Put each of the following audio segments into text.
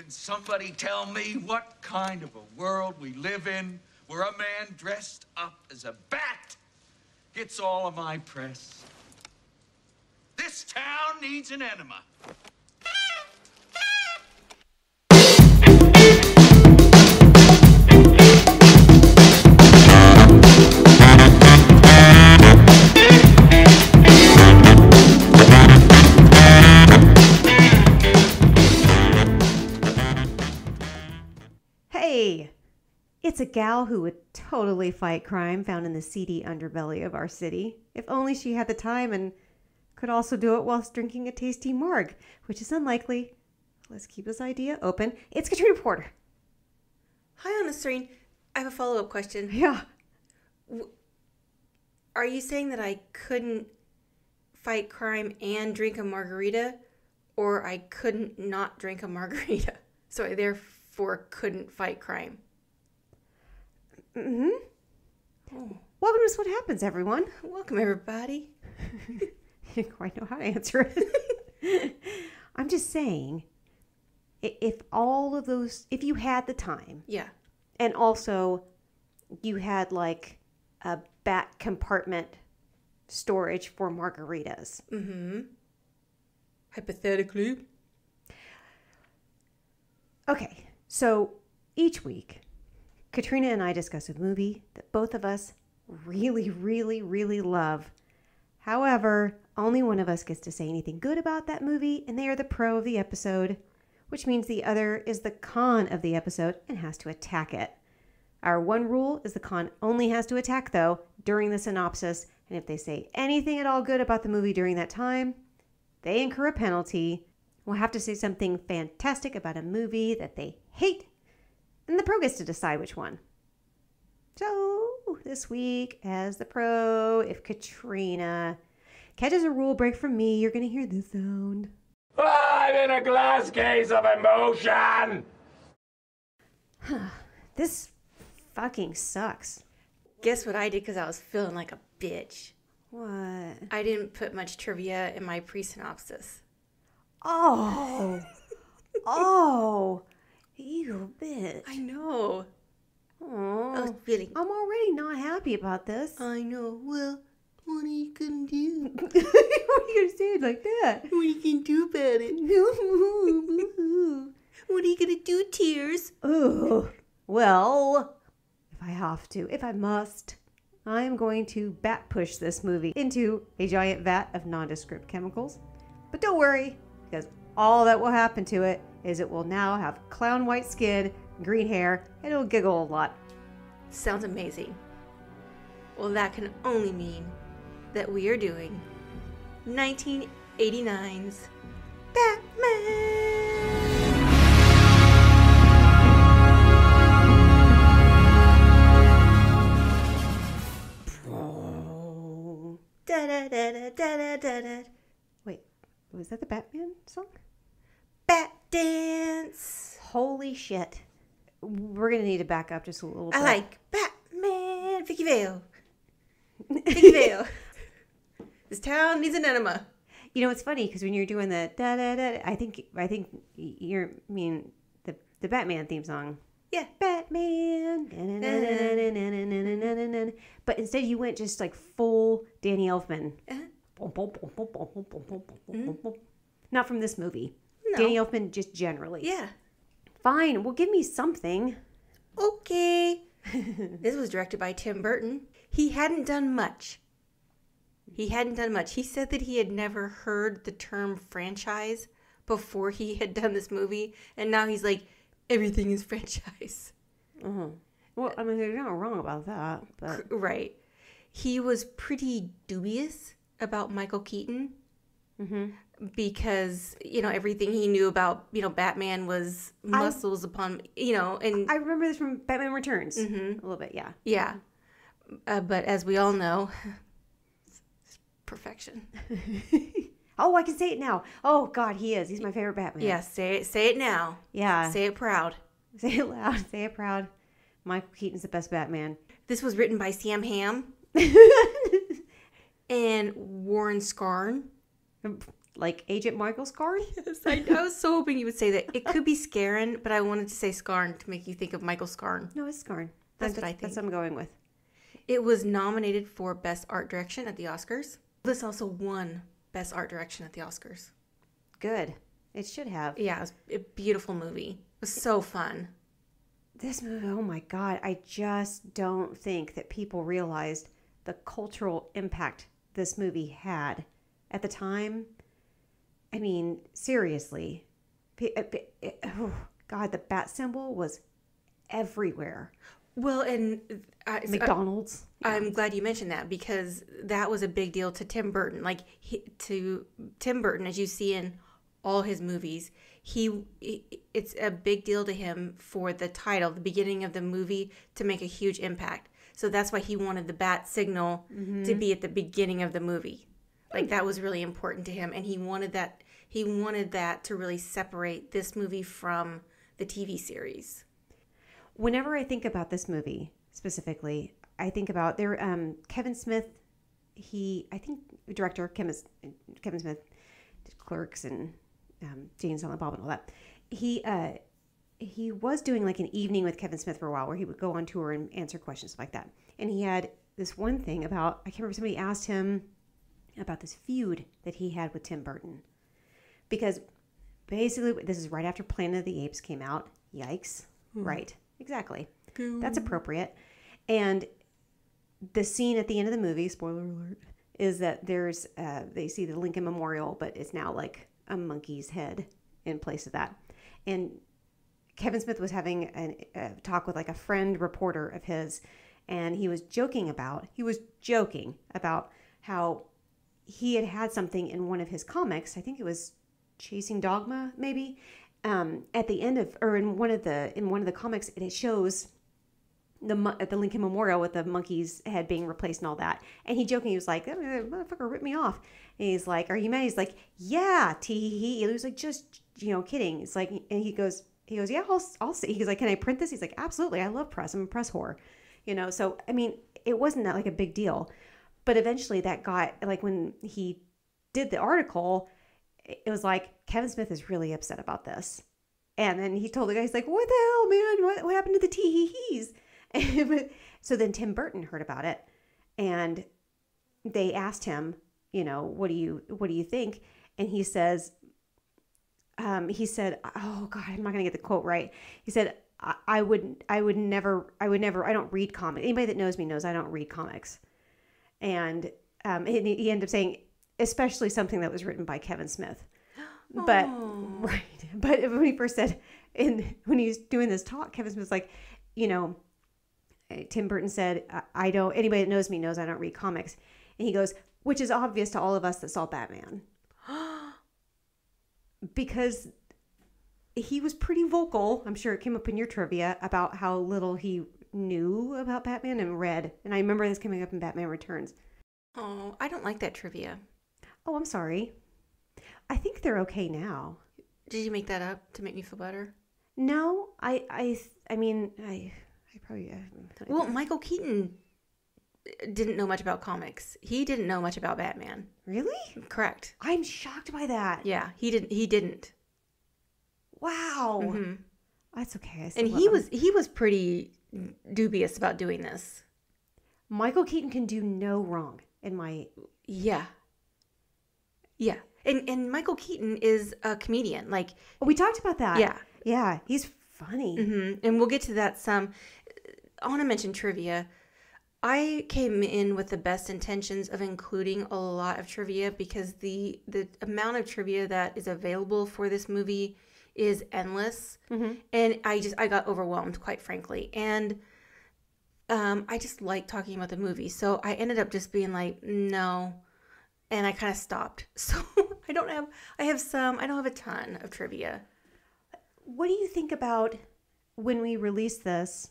Can somebody tell me what kind of a world we live in where a man dressed up as a bat gets all of my press? This town needs an enema. Hey, it's a gal who would totally fight crime found in the seedy underbelly of our city, if only she had the time and could also do it whilst drinking a tasty marg, which is unlikely. Let's keep this idea open. It's Katrina Porter. Hi, Honest Serene. I have a follow-up question. Yeah. Are you saying that I couldn't fight crime and drink a margarita, or I couldn't not drink a margarita, so I therefore couldn't fight crime? Mm-hmm. Oh. Welcome to What Happens, everyone. Welcome, everybody. I didn't quite know how to answer it. I'm just saying, if all of those, if you had the time. Yeah. And also you had like a back compartment storage for margaritas. Mm-hmm. Hypothetically. Okay, so each week, Katrina and I discuss a movie that both of us really, really, really love. However, only one of us gets to say anything good about that movie, and they are the pro of the episode, which means the other is the con of the episode and has to attack it. Our one rule is the con only has to attack, though, during the synopsis, and if they say anything at all good about the movie during that time, they incur a penalty. We'll have to say something fantastic about a movie that they hate, and the pro gets to decide which one. So, this week, as the pro, if Katrina catches a rule break from me, you're going to hear this sound. I'm in a glass case of emotion! This fucking sucks. Guess what I did because I was feeling like a bitch? What? I didn't put much trivia in my pre-synopsis. Oh. Oh. You bitch. I know. Oh. I was feeling... I'm already not happy about this. I know. Well, what are you gonna do? What are you gonna say it like that? What are you gonna do about it? What are you gonna do, Tears? Oh. Well, if I have to, if I must, I'm going to bat push this movie into a giant vat of nondescript chemicals. But don't worry, because all that will happen to it is it will now have clown white skin, green hair, and it'll giggle a lot. Sounds amazing. Well, that can only mean that we are doing 1989's Batman! Da-da-da-da-da-da-da. Wait, was that the Batman song? Bat dance. Holy shit. We're going to need to back up just a little bit. I like Batman. Vicki Vale. Vicki Vale. This town needs an enema. You know, it's funny because when you're doing the da-da-da, I think you're mean the Batman theme song. Yeah. Batman. But instead you went just like full Danny Elfman. Not from this movie. No. Danny Elfman just generally. Yeah. Fine. Well, give me something. Okay. This was directed by Tim Burton. He hadn't done much. He said that he had never heard the term franchise before he had done this movie. And now he's like, everything is franchise. Uh-huh. Well, I mean, they're not wrong about that. But... Right. He was pretty dubious about Michael Keaton. Mm-hmm. Because, you know, everything he knew about, you know, Batman was muscles upon, you know, and... I remember this from Batman Returns. Mm-hmm. A little bit, yeah. Yeah. But as we all know, it's perfection. Oh, I can say it now. Oh, God, he is. He's my favorite Batman. Yeah, say it now. Yeah. Say it proud. Say it loud. Say it proud. Michael Keaton's the best Batman. This was written by Sam Hamm and Warren Scarn. Like Agent Michael Scarn? Yes, I was so hoping you would say that. It could be Scarron, but I wanted to say Scarn to make you think of Michael Scarn. No, it's Scarn. That's what I think. That's what I'm going with. It was nominated for Best Art Direction at the Oscars. This also won Best Art Direction at the Oscars. Good. It should have. Yeah, it was a beautiful movie. It was so fun. This movie, oh my God, I just don't think that people realized the cultural impact this movie had at the time. I mean, seriously. Oh God, the bat symbol was everywhere. Well, and McDonald's. I'm glad you mentioned that because that was a big deal to Tim Burton. Like to Tim Burton, as you see in all his movies, it's a big deal to him for the title, the beginning of the movie, to make a huge impact. So that's why he wanted the bat signal to be at the beginning of the movie. Like that was really important to him, and he wanted that to really separate this movie from the TV series. Whenever I think about this movie specifically, I think about Kevin Smith. I think director Kevin Smith did Clerks and Jane Silent Bob and all that. He was doing like an evening with Kevin Smith for a while where he would go on tour and answer questions like that. And he had this one thing about, I can't remember, somebody asked him about this feud that he had with Tim Burton. Because basically, this is right after Planet of the Apes came out. Yikes. Right. Exactly. That's appropriate. And the scene at the end of the movie, spoiler alert, is that they see the Lincoln Memorial, but it's now like a monkey's head in place of that. And Kevin Smith was having a talk with like a friend reporter of his, and he was joking about how he had something in one of his comics. I think it was Chasing Dogma, maybe. At the end of, or in one of the comics, it shows at the Lincoln Memorial with the monkey's head being replaced and all that. And he was like, that motherfucker ripped me off. And he's like, are you mad? He's like, yeah, tee-hee-hee. He was like, just, kidding. It's like, and he goes, yeah, I'll see. He's like, can I print this? He's like, absolutely. I love press. I'm a press whore. So, I mean, it wasn't that like a big deal. But eventually that got, like when he did the article, it was like, Kevin Smith is really upset about this. And then he told the guy, he's like, what the hell, man? What happened to the tee-hee-hees? So then Tim Burton heard about it. And they asked him, what do you think? And he said, oh God, I'm not going to get the quote right. He said, I would never, I don't read comics. Anybody that knows me knows I don't read comics. And he ended up saying, especially something that was written by Kevin Smith. But, right. But when he first said, when he was doing this talk, Kevin Smith was like, Tim Burton said, anybody that knows me knows I don't read comics. And he goes, which is obvious to all of us that saw Batman. Because he was pretty vocal, I'm sure it came up in your trivia, about how little he knew about Batman and read. And I remember this coming up in Batman Returns. Oh, I don't like that trivia. Oh, I'm sorry. I think they're okay now. Did you make that up to make me feel better? No, I probably... Well, Michael Keaton didn't know much about comics. He didn't know much about Batman. Really? Correct. I'm shocked by that. Yeah, he didn't. Wow. Mm-hmm. That's okay. And he was pretty dubious about doing this. Michael Keaton can do no wrong in my... Yeah. Yeah. And Michael Keaton is a comedian. Like, we talked about that. Yeah. Yeah, he's funny. Mm-hmm. And we'll get to that some. I want to mention trivia. I came in with the best intentions of including a lot of trivia because the amount of trivia that is available for this movie is endless. Mm-hmm. And I got overwhelmed, quite frankly. And I just like talking about the movie. So I ended up just being like, no. And I kind of stopped. So I don't have a ton of trivia. What do you think about when we release this?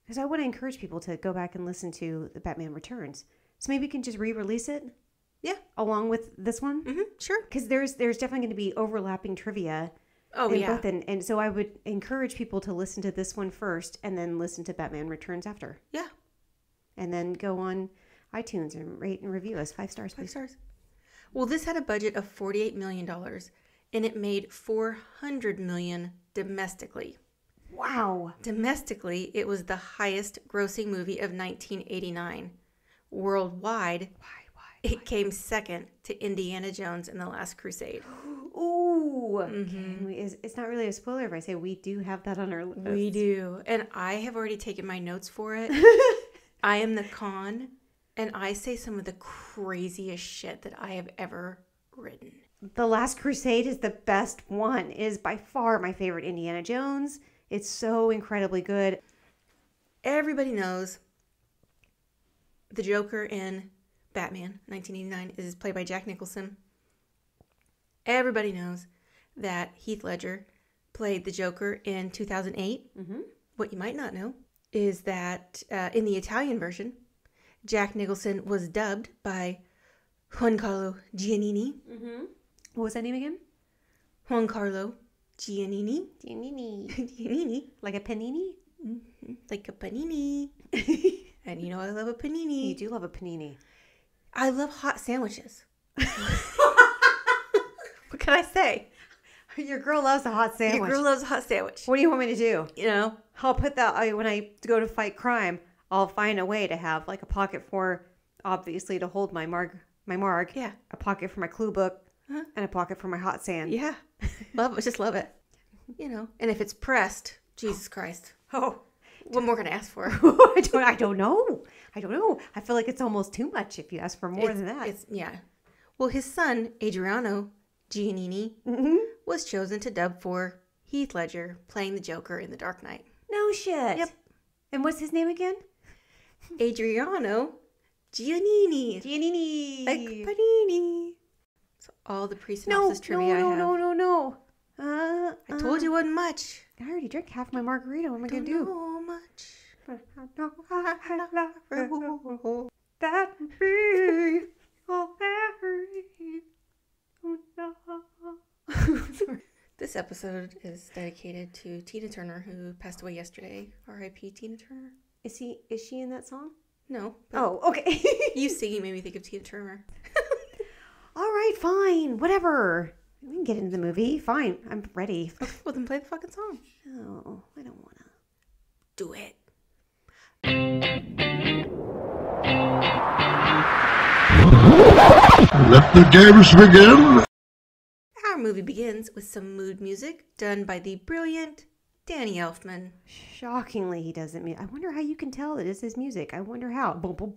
Because I want to encourage people to go back and listen to the Batman Returns. So maybe we can just re-release it? Yeah. Along with this one? Mm-hmm, sure. Because there's definitely going to be overlapping trivia. Oh, yeah. Both and so I would encourage people to listen to this one first and then listen to Batman Returns after. Yeah. And then go on iTunes and rate and review us 5 stars, please. 5 stars. Well, this had a budget of $48 million, and it made $400 million domestically. Wow. Domestically, it was the highest grossing movie of 1989. Worldwide, it came second to Indiana Jones and the Last Crusade. Ooh. It's not really a spoiler if I say we do have that on our list. We do. And I have already taken my notes for it. I am the con, and I say some of the craziest shit that I have ever written. The Last Crusade is the best one. It is by far my favorite Indiana Jones. It's so incredibly good. Everybody knows the Joker in Batman 1989 is played by Jack Nicholson. Everybody knows that Heath Ledger played the Joker in 2008. What you might not know is that in the Italian version, Jack Nicholson was dubbed by Giancarlo Giannini. What was that name again? Giancarlo Giannini. Giannini. Like a panini? Like a panini. And you know I love a panini. You do love a panini. I love hot sandwiches. What can I say? Your girl loves a hot sandwich. Your girl loves a hot sandwich. What do you want me to do? You know? I'll put that, when I go to fight crime, I'll find a way to have like a pocket for, obviously, to hold my marg. Yeah. A pocket for my clue book. And a pocket for my hot sand. Yeah. Love it. Just love it. You know. And if it's pressed, Jesus Christ. Oh. What more can I ask for? I don't know. I feel like it's almost too much if you ask for more than that. Yeah. Well, his son, Adriano Giannini, was chosen to dub for Heath Ledger playing the Joker in The Dark Knight. No shit. Yep. And what's his name again? Adriano Giannini. Giannini. Like panini. So all the pre-synopsis trivia I have. No. I told you wasn't much. I already drank half my margarita. What am I going to Don't do? know much. That be all This episode is dedicated to Tina Turner, who passed away yesterday. R.I.P. Tina Turner. Is she in that song? No. Oh, okay. You singing made me think of Tina Turner. All right, fine. Whatever. We can get into the movie. Fine. I'm ready. Well, then play the fucking song. No, I don't want to. Do it. Let the games begin. Our movie begins with some mood music done by the brilliant Danny Elfman. Shockingly, he doesn't mean. I wonder how you can tell that it's his music. I wonder how. Brilliant.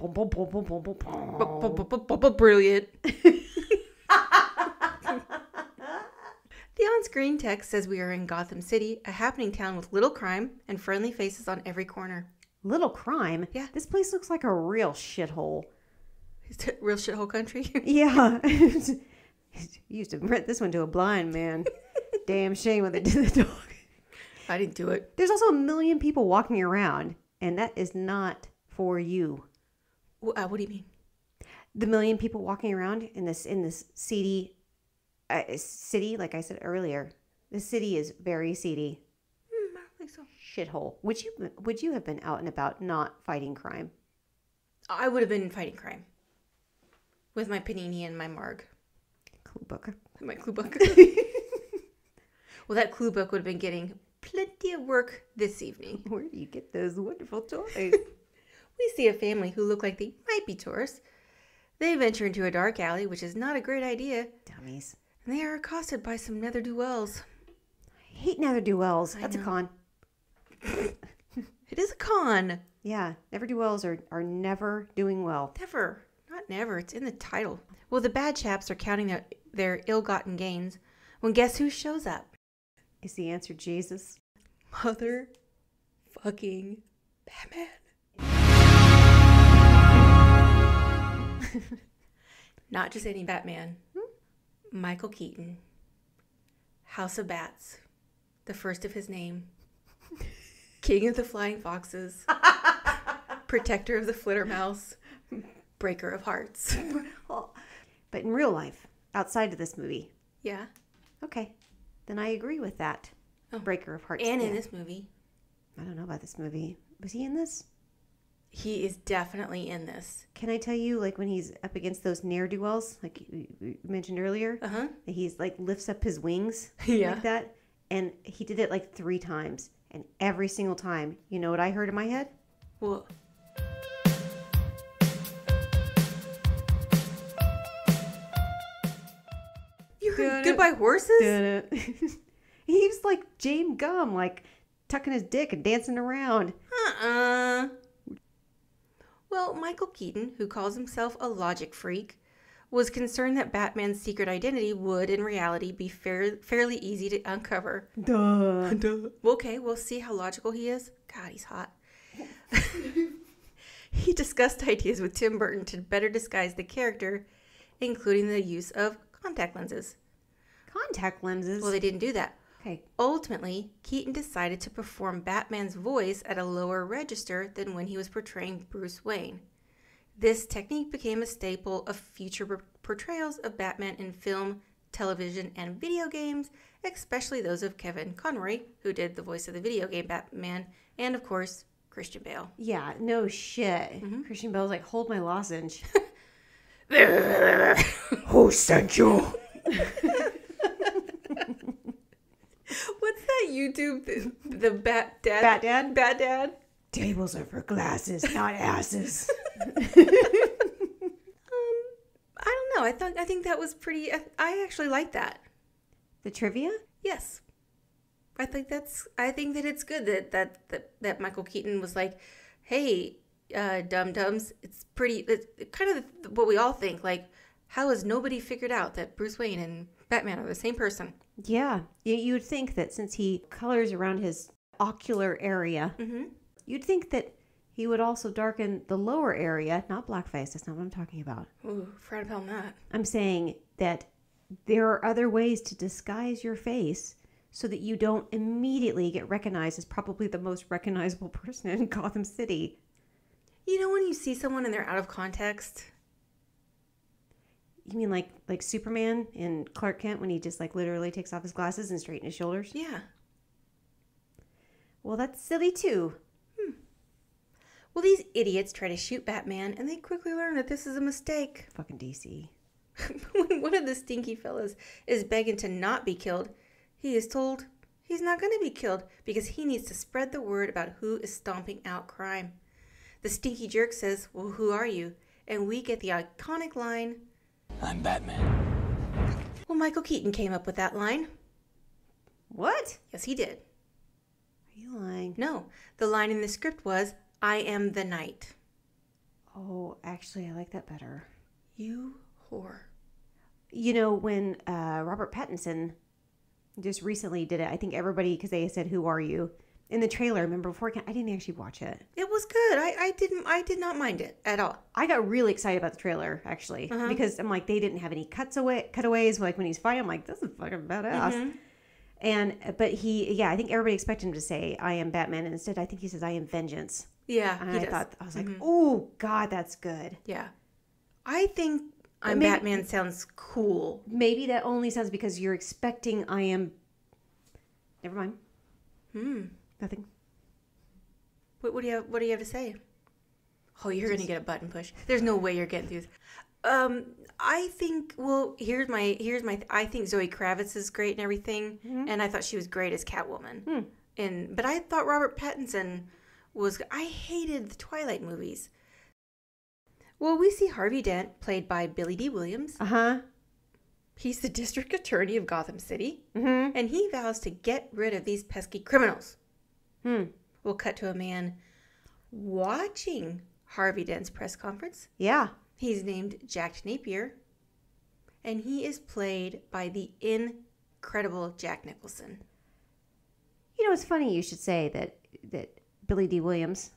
The on-screen text says we are in Gotham City, a happening town with little crime and friendly faces on every corner. Little crime? Yeah. This place looks like a real shithole. Is it real shithole country? Yeah. You used to rent this one to a blind man. Damn shame what they did to the dog. I didn't do it. There's also 1 million people walking around, and that is not for you. What do you mean? The 1 million people walking around in this seedy city, like I said earlier. This city is very seedy. I don't think so. Shithole. Would you have been out and about not fighting crime? I would have been fighting crime. With my panini and my marg. Clue book. My clue book. Well, that clue book would have been getting plenty of work this evening. Where do you get those wonderful toys? We see a family who look like they might be tourists. They venture into a dark alley, which is not a great idea. Dummies. And they are accosted by some ne'er-do-wells. I hate ne'er-do-wells. I That's a know. con. It is a con. Yeah, ne'er-do-wells are never doing well. Never. Not never. It's in the title. Well, the bad chaps are counting their ill-gotten gains when guess who shows up? Is the answer Jesus? Mother fucking Batman. Not just any Batman. Michael Keaton. House of Bats. The first of his name. King of the Flying Foxes. Protector of the Flittermouse. Breaker of Hearts. But in real life, outside of this movie, Yeah. okay, then I agree with that. Oh. Breaker of Hearts. And in Yeah. this movie. I don't know about this movie. Was he in this? He is definitely in this. Can I tell you, like, when he's up against those ne'er-do-wells, like you mentioned earlier, that he's, like, lifts up his wings like that? And he did it, like, 3 times. And every single time, you know what I heard in my head? Well, you heard Goodbye Horses? He was like James Gum, like, tucking his dick and dancing around. Well, Michael Keaton, who calls himself a logic freak, was concerned that Batman's secret identity would, in reality, be fairly easy to uncover. Duh. Okay, we'll see how logical he is. God, he's hot. He discussed ideas with Tim Burton to better disguise the character, including the use of contact lenses. Contact lenses? Well, they didn't do that. Okay. Ultimately, Keaton decided to perform Batman's voice at a lower register than when he was portraying Bruce Wayne. This technique became a staple of future portrayals of Batman in film, television, and video games, especially those of Kevin Conroy, who did the voice of the video game Batman, and of course, Christian Bale. Yeah, no shit. Christian Bale's like, hold my lozenge. Who sent you? What's that YouTube? The Bat Dad? Bat Dad? Bat Dad? Tables are for glasses, not asses. I don't know. I think that was pretty. I actually like that. The trivia? Yes. I think that it's good that Michael Keaton was like, hey, dum-dums, it's kind of what we all think. Like, how has nobody figured out that Bruce Wayne and Batman are the same person? Yeah. You would think that since he colors around his ocular area, you'd think that he would also darken the lower area, not blackface. That's not what I'm talking about. Ooh, frown upon that. I'm saying that there are other ways to disguise your face so that you don't immediately get recognized as probably the most recognizable person in Gotham City. You know when you see someone and they're out of context? You mean like Superman in Clark Kent when he just like literally takes off his glasses and straightens his shoulders? Yeah. Well, that's silly too. Well, these idiots try to shoot Batman, and they quickly learn that this is a mistake. Fucking DC. When one of the stinky fellas is begging to not be killed, he is told he's not going to be killed because he needs to spread the word about who is stomping out crime. The stinky jerk says, well, who are you? And we get the iconic line, I'm Batman. well, Michael Keaton came up with that line. What? Yes, he did. Are you lying? No, the line in the script was, I am the knight. Oh, actually, I like that better. You whore. You know, when Robert Pattinson just recently did it, I think everybody, because they said, who are you? In the trailer, remember before, I didn't actually watch it. It was good. I did not mind it at all. I got really excited about the trailer, actually, because I'm like, they didn't have any cutaways. Like when he's fighting, I'm like, this is fucking badass. But I think everybody expected him to say, I am Batman. And instead, I think he says, I am vengeance. Yeah, and he I does. was like, oh, God, that's good. Yeah. I think I'm Batman sounds cool. Maybe that only sounds because you're expecting I am. Never mind. Nothing. What do you have to say? Oh, you're gonna get a button push. There's no way you're getting through this. I think. Well, here's my. I think Zoe Kravitz is great and everything, and I thought she was great as Catwoman. But I thought Robert Pattinson was. I hated the Twilight movies. Well, we see Harvey Dent, played by Billy D. Williams. He's the district attorney of Gotham City, and he vows to get rid of these pesky criminals. We'll cut to a man watching Harvey Dent's press conference. Yeah. He's named Jack Napier, and he is played by the incredible Jack Nicholson. You know, it's funny you should say that Billy D. Williams.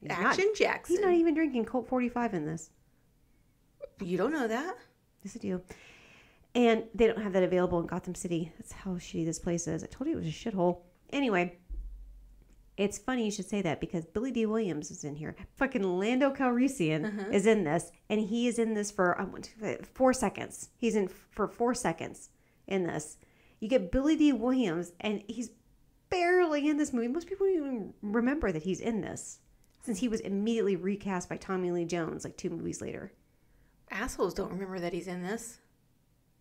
Action Jackson. He's not even drinking Colt 45 in this. You don't know that? Yes, I do. And they don't have that available in Gotham City. That's how shitty this place is. I told you it was a shithole. Anyway, it's funny you should say that because Billy D. Williams is in here. Fucking Lando Calrissian is in this. And he is in this for 4 seconds. He's in for 4 seconds in this. You get Billy D. Williams and he's barely in this movie. Most people don't even remember that he's in this, since he was immediately recast by Tommy Lee Jones like 2 movies later. Assholes don't remember that he's in this.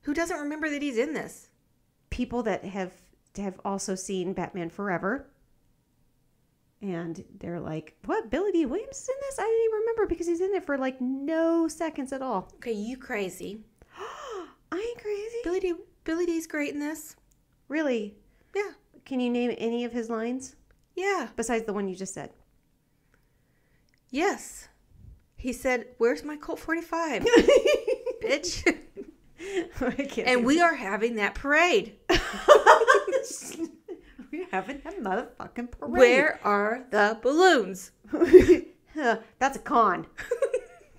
Who doesn't remember that he's in this? People that have also seen Batman Forever. And they're like, what? Billy D. Williams is in this? I didn't even remember because he's in it for like no seconds at all. Okay, you crazy. I ain't crazy. Billy D's great in this. Really? Yeah. Can you name any of his lines? Yeah. Besides the one you just said. Yes. He said, "Where's my Colt 45?" Bitch. And we are having that parade. We're having that motherfucking parade. Where are the balloons? That's a con.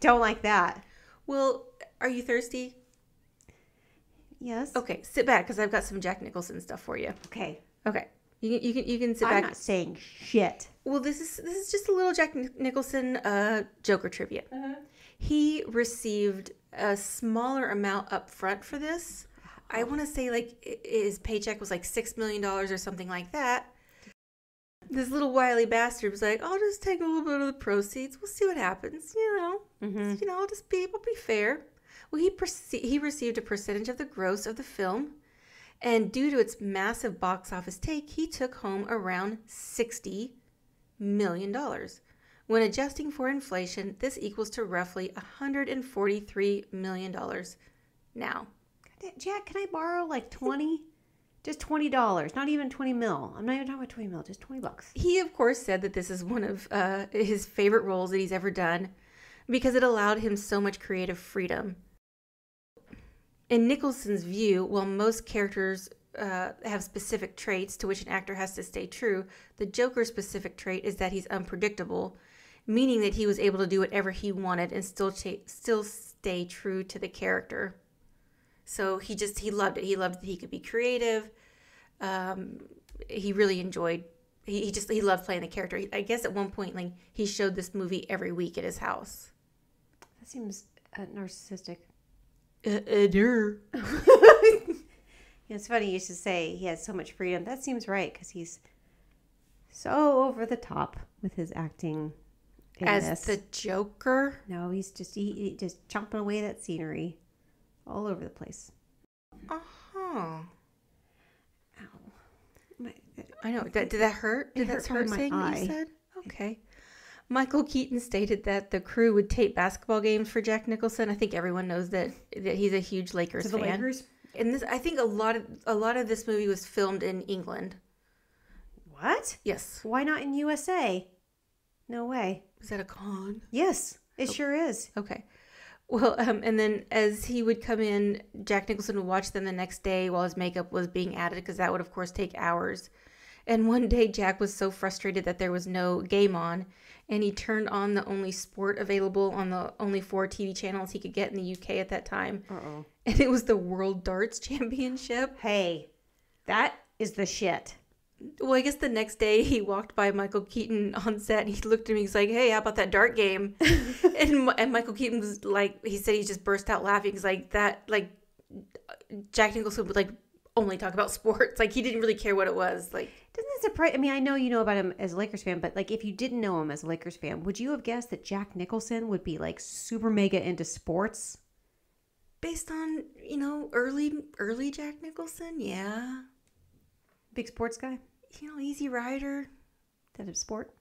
Don't like that. Well, are you thirsty? Yes. Okay, sit back because I've got some Jack Nicholson stuff for you. Okay. Okay, you can sit back. I'm not saying shit. Well, this is just a little Jack Nicholson Joker trivia. He received a smaller amount up front for this. I want to say like his paycheck was like $6 million or something like that. This little wily bastard was like, "I'll just take a little bit of the proceeds. We'll see what happens. I'll be fair." Well, he received a percentage of the gross of the film, and due to its massive box office take, he took home around $60 million. When adjusting for inflation, this equals to roughly $143 million now. Jack, can I borrow like 20? Just $20. Not even 20 mil. I'm not even talking about 20 mil. Just $20. He, of course, said that this is one of his favorite roles that he's ever done because it allowed him so much creative freedom. In Nicholson's view, while most characters have specific traits to which an actor has to stay true, the Joker's specific trait is that he's unpredictable, meaning that he was able to do whatever he wanted and still stay true to the character. So he loved it. He loved that he could be creative. He really enjoyed. He loved playing the character. I guess at one point, like he showed this movie every week at his house. That seems narcissistic. It's funny you should say he has so much freedom. That seems right because he's so over the top with his acting. As the Joker? No, he's just he just chomping away that scenery. All over the place. Uh-huh. Ow. I know. Did that hurt? Did that hurt saying what you said? Okay. Michael Keaton stated that the crew would tape basketball games for Jack Nicholson. I think everyone knows that he's a huge Lakers fan. Lakers? And I think a lot of this movie was filmed in England. What? Yes. Why not in USA? No way. Is that a con? Yes, it sure is. Okay. Well, and then as he would come in, Jack Nicholson would watch them the next day while his makeup was being added, because that would, of course, take hours. And one day, Jack was so frustrated that there was no game on, and he turned on the only sport available on the only 4 TV channels he could get in the UK at that time. Uh-oh. And it was the World Darts Championship. Hey, that is the shit. Well, I guess the next day he walked by Michael Keaton on set and he looked at me. He's like, "Hey, how about that dart game?" and Michael Keaton was like, he said he just burst out laughing. He's like, Jack Nicholson would like only talk about sports. Like he didn't really care what it was. Like, doesn't it surprise? I mean, I know you know about him as a Lakers fan, but like if you didn't know him as a Lakers fan, would you have guessed that Jack Nicholson would be like super mega into sports? Based on early Jack Nicholson, yeah. Big sports guy? Easy rider. Is that a sport?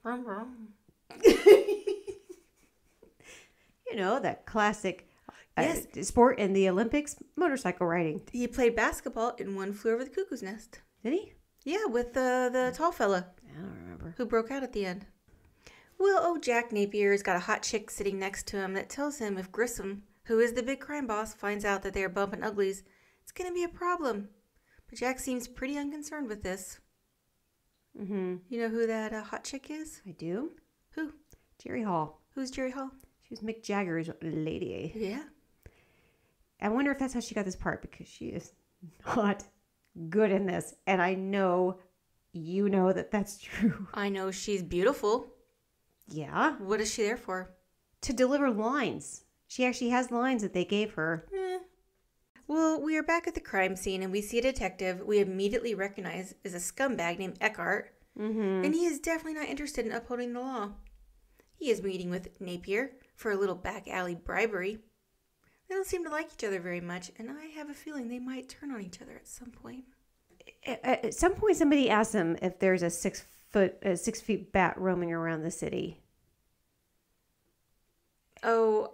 Rum, rum. That classic Yes. sport in the Olympics, motorcycle riding. He played basketball in One Flew Over the Cuckoo's Nest. Did he? Yeah, with the tall fella. I don't remember. Who broke out at the end. Well, Jack Napier's got a hot chick sitting next to him that tells him if Grissom, who is the big crime boss, finds out that they are bumping uglies, it's going to be a problem. But Jack seems pretty unconcerned with this. Mm-hmm. You know who that hot chick is? I do. Who? Jerry Hall. Who's Jerry Hall? She was Mick Jagger's lady. Yeah. I wonder if that's how she got this part, because she is not good in this. And I know you know that that's true. I know she's beautiful. Yeah. What is she there for? To deliver lines. She actually has lines that they gave her. Well, we are back at the crime scene and we see a detective we immediately recognize as a scumbag named Eckhart. Mm-hmm. And he is definitely not interested in upholding the law. He is meeting with Napier for a little back alley bribery. They don't seem to like each other very much, and I have a feeling they might turn on each other at some point. At some point, somebody asked him if there's a 6 feet bat roaming around the city. Oh,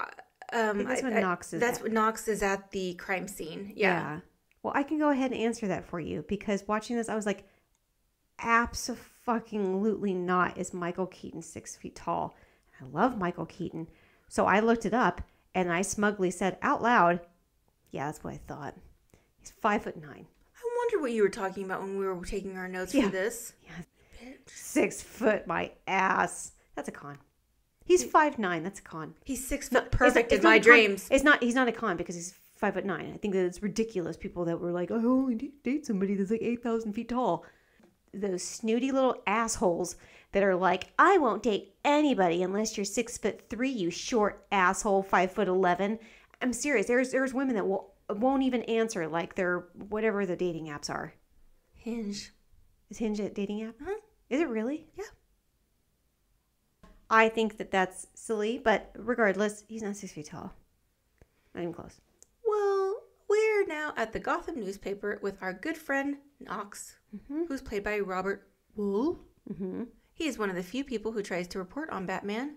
I think that's when Knox is. That's what Knox is at the crime scene. Yeah. Well, I can go ahead and answer that for you because watching this, I was like, abso-fucking-lutely not is Michael Keaton 6 feet tall. I love Michael Keaton, so I looked it up and I smugly said out loud, "Yeah, that's what I thought." He's 5'9". I wonder what you were talking about when we were taking our notes for this. Yeah, 6 foot, my ass. That's a con. He's 5'9". That's a con. He's 6 foot perfect in not my a con. dreams. He's not a con because he's 5'9". I think that it's ridiculous. People that were like, "I only date somebody that's like 8,000 feet tall." Those snooty little assholes that are like, "I won't date anybody unless you're 6'3", you short asshole, 5'11". I'm serious. There's women that won't even answer like they're whatever the dating apps are. Hinge. Is Hinge a dating app? Uh-huh. Is it really? Yeah. I think that that's silly, but regardless, he's not 6 feet tall. Not even close. Well, we're now at the Gotham newspaper with our good friend Knox, who's played by Robert Wuhl. Mm-hmm. He is one of the few people who tries to report on Batman.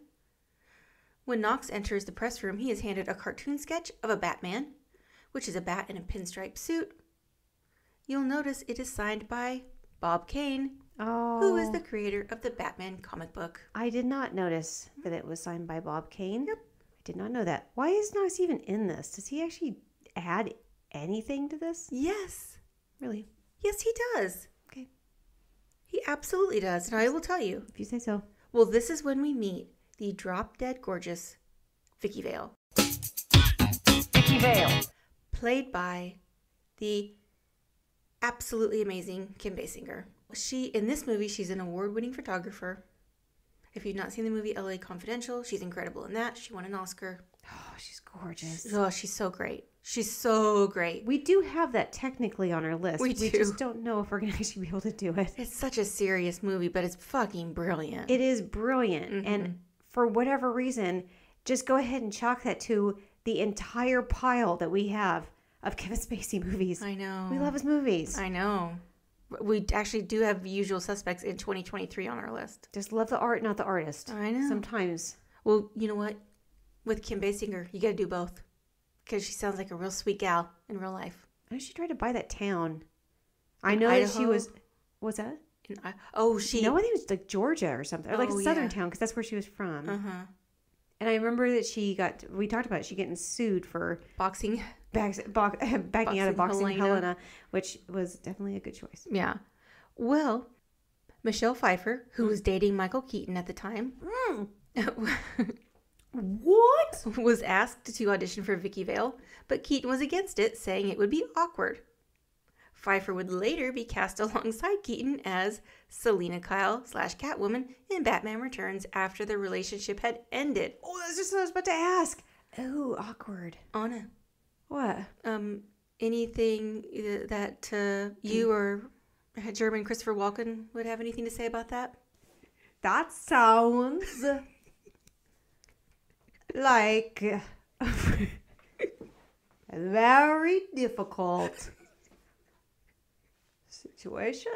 When Knox enters the press room, he is handed a cartoon sketch of a Batman, which is a bat in a pinstripe suit. You'll notice it is signed by Bob Kane, who is the creator of the Batman comic book. I did not notice that it was signed by Bob Kane. Yep. I did not know that. Why is Knox even in this? Does he actually add anything to this? Yes. Really? Yes, he does. Okay. He absolutely does, and I will tell you. If you say so. Well, this is when we meet the drop-dead gorgeous Vicki Vale. Vicki Vale. Played by the absolutely amazing Kim Basinger. In this movie, she's an award-winning photographer. If you've not seen the movie LA Confidential, she's incredible in that. She won an Oscar. Oh, she's gorgeous. Oh, she's so great. She's so great. We do have that technically on our list. We do. Just don't know if we're going to actually be able to do it. It's such a serious movie, but it's fucking brilliant. It is brilliant. Mm-hmm. And for whatever reason, just go ahead and chalk that to the entire pile that we have of Kevin Spacey movies. I know. We love his movies. I know. We actually do have Usual Suspects in 2023 on our list. Just love the art, not the artist. I know. Sometimes. Well, you know what? With Kim Basinger, you got to do both. Because she sounds like a real sweet gal in real life. I know she tried to buy that town. I know that she was... What's that? I think it was like Georgia or something. Or like a southern town, because that's where she was from. Uh-huh. And I remember that we talked about she getting sued for... backing out of Boxing Helena, which was definitely a good choice. Yeah. Well, Michelle Pfeiffer, who was dating Michael Keaton at the time... What? Was asked to audition for Vicki Vale, but Keaton was against it, saying it would be awkward. Pfeiffer would later be cast alongside Keaton as Selina Kyle / Catwoman in Batman Returns after their relationship had ended. Oh, that's just what I was about to ask. Oh, awkward. Anna. What? Anything that you or German Christopher Walken would have anything to say about that? That sounds... like a very difficult situation.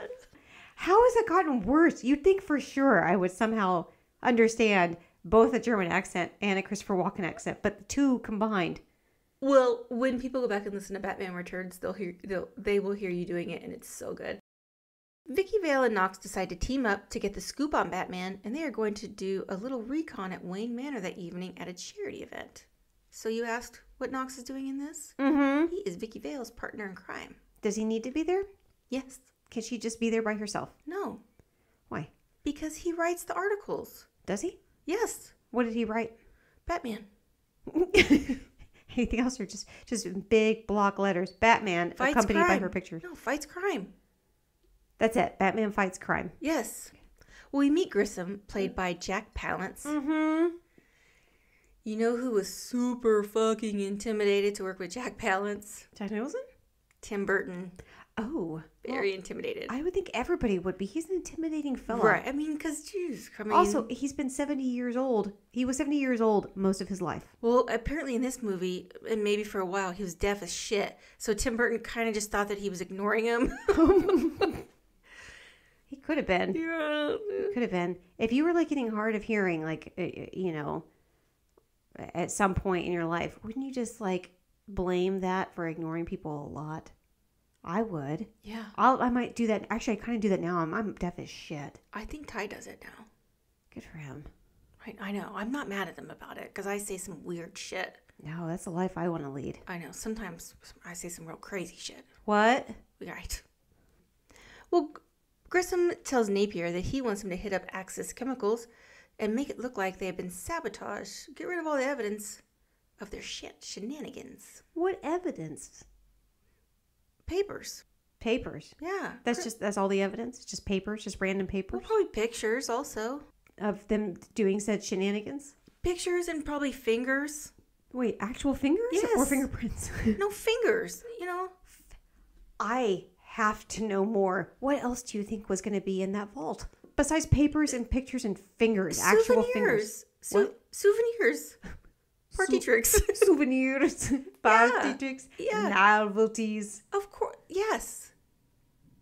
How has it gotten worse? You'd think for sure I would somehow understand both a German accent and a Christopher Walken accent, but the two combined. Well, when people go back and listen to Batman Returns, they will hear you doing it, and it's so good. Vicki Vale and Knox decide to team up to get the scoop on Batman, and they are going to do a little recon at Wayne Manor that evening at a charity event. So you asked what Knox is doing in this? Mm-hmm. He is Vicki Vale's partner in crime. Does he need to be there? Yes. Can she just be there by herself? No. Why? Because he writes the articles. Does he? Yes. What did he write? Batman. Anything else or just big block letters? Batman fights accompanied crime. by her picture. No, fights crime. That's it. Batman fights crime. Yes. Well, we meet Grissom, played by Jack Palance. Mm-hmm. You know who was super fucking intimidated to work with Jack Palance? Jack Nicholson? Tim Burton. Oh. Very intimidated. I would think everybody would be. He's an intimidating fella. Right. I mean, because, jeez. I mean, Also, he's been 70 years old. He was 70 years old most of his life. well, apparently in this movie, and maybe for a while, he was deaf as shit. So Tim Burton kind of just thought that he was ignoring him. He could have been. Yeah. Could have been. If you were like getting hard of hearing, like, at some point in your life, wouldn't you just like blame that for ignoring people a lot? I would. Yeah. I might do that. Actually, I kind of do that now. I'm deaf as shit. I think Ty does it now. Good for him. I know. I'm not mad at him about it because I say some weird shit. No, that's the life I want to lead. I know. Sometimes I say some real crazy shit. What? Right. Well, Grissom tells Napier that he wants him to hit up Axis Chemicals and make it look like they have been sabotaged. Get rid of all the evidence of their shenanigans. What evidence? Papers. Papers. Yeah. That's all the evidence? Just papers? Just random papers? Well, probably pictures also. Of them doing said shenanigans? Pictures and probably fingers. Wait, actual fingers? Yes. Or fingerprints? No, fingers. I have to know more. What else do you think was going to be in that vault? Besides papers and pictures and fingers, actual fingers. Souvenirs. Party tricks. Souvenirs. Party tricks. Yeah. Novelties. Of course. Yes.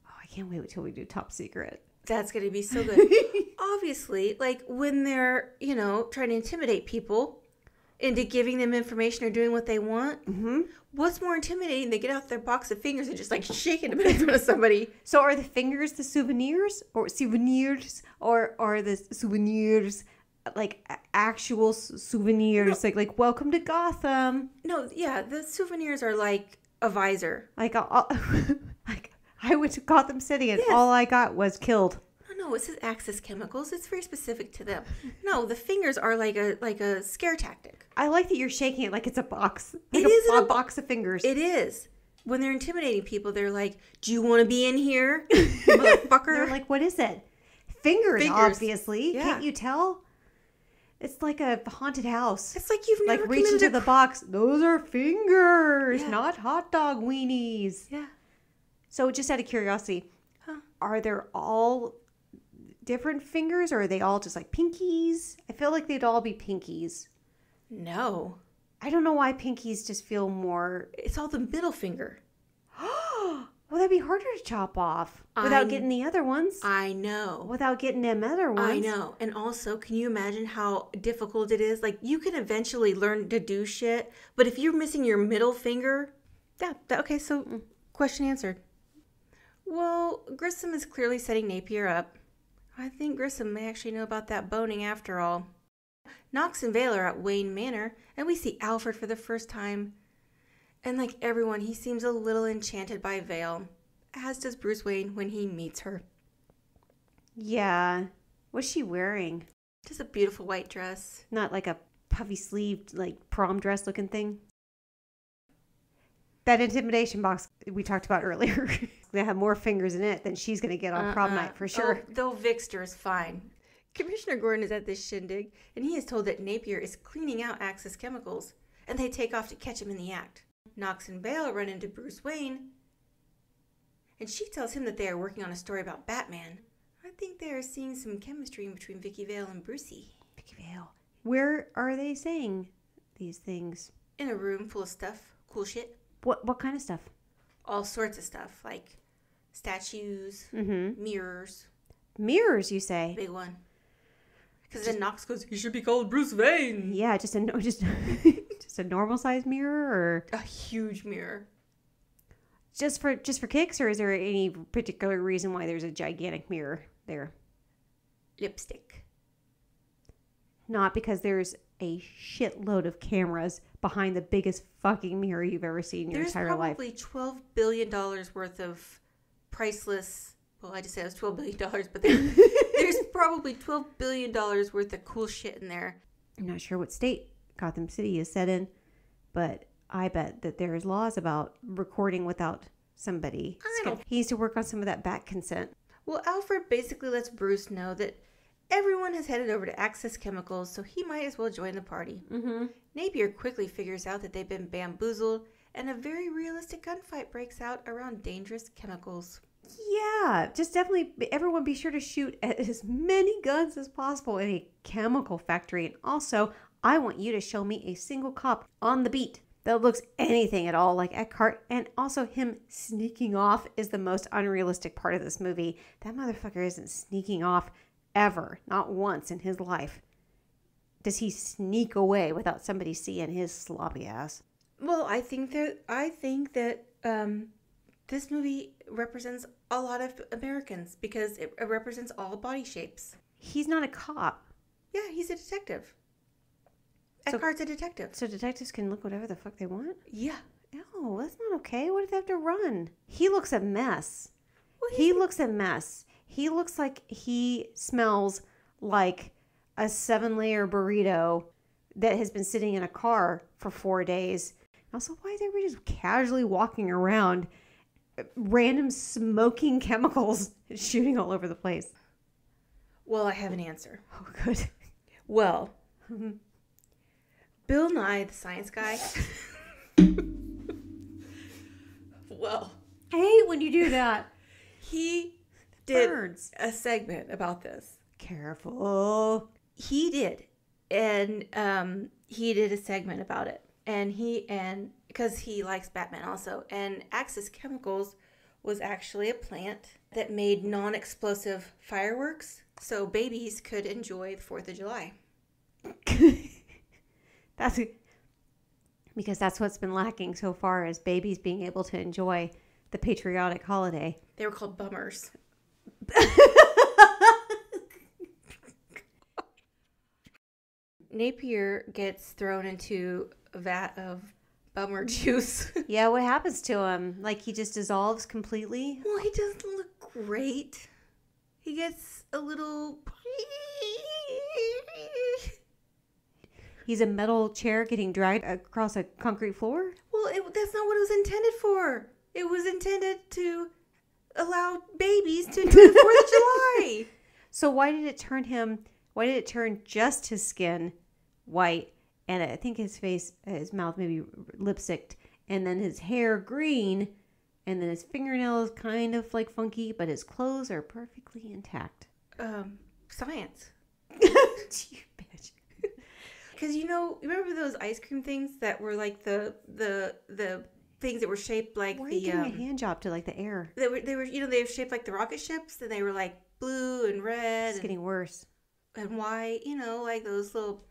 Oh, I can't wait until we do Top Secret. That's going to be so good. Obviously, like when they're, trying to intimidate people into giving them information or doing what they want, what's more intimidating? They get out their box of fingers and just like shaking them in front of somebody. So are the fingers the souvenirs or are the souvenirs like actual souvenirs? No. Like welcome to Gotham. No, yeah, the souvenirs are like a visor. Like like I went to Gotham City and Yes. all I got was killed. No, it says Axis Chemicals. It's very specific to them. No, the fingers are like a scare tactic. I like that you're shaking it like it's a box. Like It is a box of fingers. It is. When they're intimidating people, they're like, "Do you want to be in here, motherfucker?" They're like, what is it? Fingers. Obviously. Yeah. Can't you tell? It's like a haunted house. It's like you've never Like reach come into the box. Those are fingers, Yeah. not hot dog weenies. Yeah. So just out of curiosity, are there all different fingers or are they all just like pinkies? I feel like they'd all be pinkies. No. I don't know why pinkies just feel more... It's all the middle finger. Well, that'd be harder to chop off without getting the other ones. I know. Without getting them other ones. I know. And also, can you imagine how difficult it is? Like, you can eventually learn to do shit, but if you're missing your middle finger... Yeah, okay, so question answered. Well, Grissom is clearly setting Napier up. I think Grissom may actually know about that boning after all. Knox and Vale are at Wayne Manor, and we see Alfred for the first time. And like everyone, he seems a little enchanted by Vale, as does Bruce Wayne when he meets her. Yeah. What's she wearing? Just a beautiful white dress. Not like a puffy sleeved, like prom dress looking thing? That intimidation box we talked about earlier. They have more fingers in it than she's going to get on prom night for sure. Oh, though Vixter is fine. Commissioner Gordon is at this shindig, and he is told that Napier is cleaning out Axis Chemicals, and they take off to catch him in the act. Knox and Vale run into Bruce Wayne, and she tells him that they are working on a story about Batman. I think they are seeing some chemistry between Vicki Vale and Brucey. Vicki Vale. Where are they saying these things? In a room full of stuff, cool shit. What kind of stuff? All sorts of stuff, like statues, mirrors. Mirrors, you say? Big one. Because then Knox goes, he should be called Bruce Wayne. Yeah, just a normal sized mirror, or A huge mirror. just for kicks, or is there any particular reason why there's a gigantic mirror there? Lipstick. Not because there's a shitload of cameras behind the biggest fucking mirror you've ever seen in your entire life. There's probably $12 billion worth of priceless... Well, I just said it was $12 billion, but there's probably $12 billion worth of cool shit in there. I'm not sure what state Gotham City is set in, but I bet that there's laws about recording without somebody. He needs to work on some of that back consent. Well, Alfred basically lets Bruce know that Everyone has headed over to Access Chemicals, so he might as well join the party. Mm-hmm. Napier quickly figures out that they've been bamboozled, and a very realistic gunfight breaks out around dangerous chemicals. Yeah, just definitely everyone be sure to shoot at as many guns as possible in a chemical factory. And also, I want you to show me a single cop on the beat that looks anything at all like Eckhart. And also him sneaking off is the most unrealistic part of this movie. That motherfucker isn't sneaking off ever, not once in his life. Does he sneak away without somebody seeing his sloppy ass? Well, I think that this movie represents a lot of Americans because it represents all body shapes. He's not a cop. Yeah, he's a detective. So- Eckhart's a detective. So detectives can look whatever the fuck they want? Yeah. No, that's not okay. What if they have to run? He looks a mess. Well, He looks a mess. He looks like he smells like a 7-layer burrito that has been sitting in a car for 4 days. Also, why is everybody just casually walking around random smoking chemicals shooting all over the place? Well, I have an answer. Oh, good. Well, Bill Nye, the science guy. Well, I hate when you do that. he did Birds. a segment about this. Careful. He did, and he did a segment about it, and because he likes Batman also, and Axis Chemicals was actually a plant that made non-explosive fireworks, so babies could enjoy the 4th of July. Because that's what's been lacking so far is babies being able to enjoy the patriotic holiday. They were called bummers. Napier gets thrown into a vat of bummer juice. Yeah, what happens to him? Like he just dissolves completely? Well, he doesn't look great. He gets a little... He's a metal chair getting dragged across a concrete floor? Well, that's not what it was intended for. It was intended to allow babies to enjoy the 4th of July. So why did it turn just his skin white, and I think his mouth maybe lipsticked, and then his hair green, and then his fingernails kind of like funky, but his clothes are perfectly intact? Science. You bitch. Because remember those ice cream things that were like the things that were shaped like Why are you giving a hand job to like the air? They were they were shaped like the rocket ships, and they were like blue and red. It's getting worse. And white, like those little.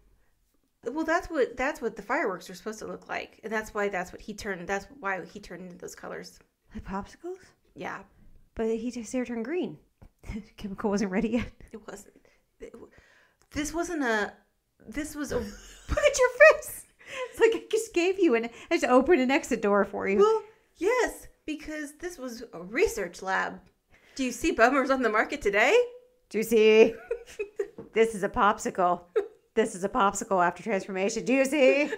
Well, that's what the fireworks are supposed to look like, and that's why he turned into those colors. Like popsicles? Yeah, But his hair turned green. Chemical wasn't ready yet. it wasn't. This was a. Look at your face. It's like I just gave you I just opened an exit door for you. Well, yes, because this was a research lab. Do you see bummers on the market today? Juicy. This is a popsicle. This is a popsicle after transformation. Juicy.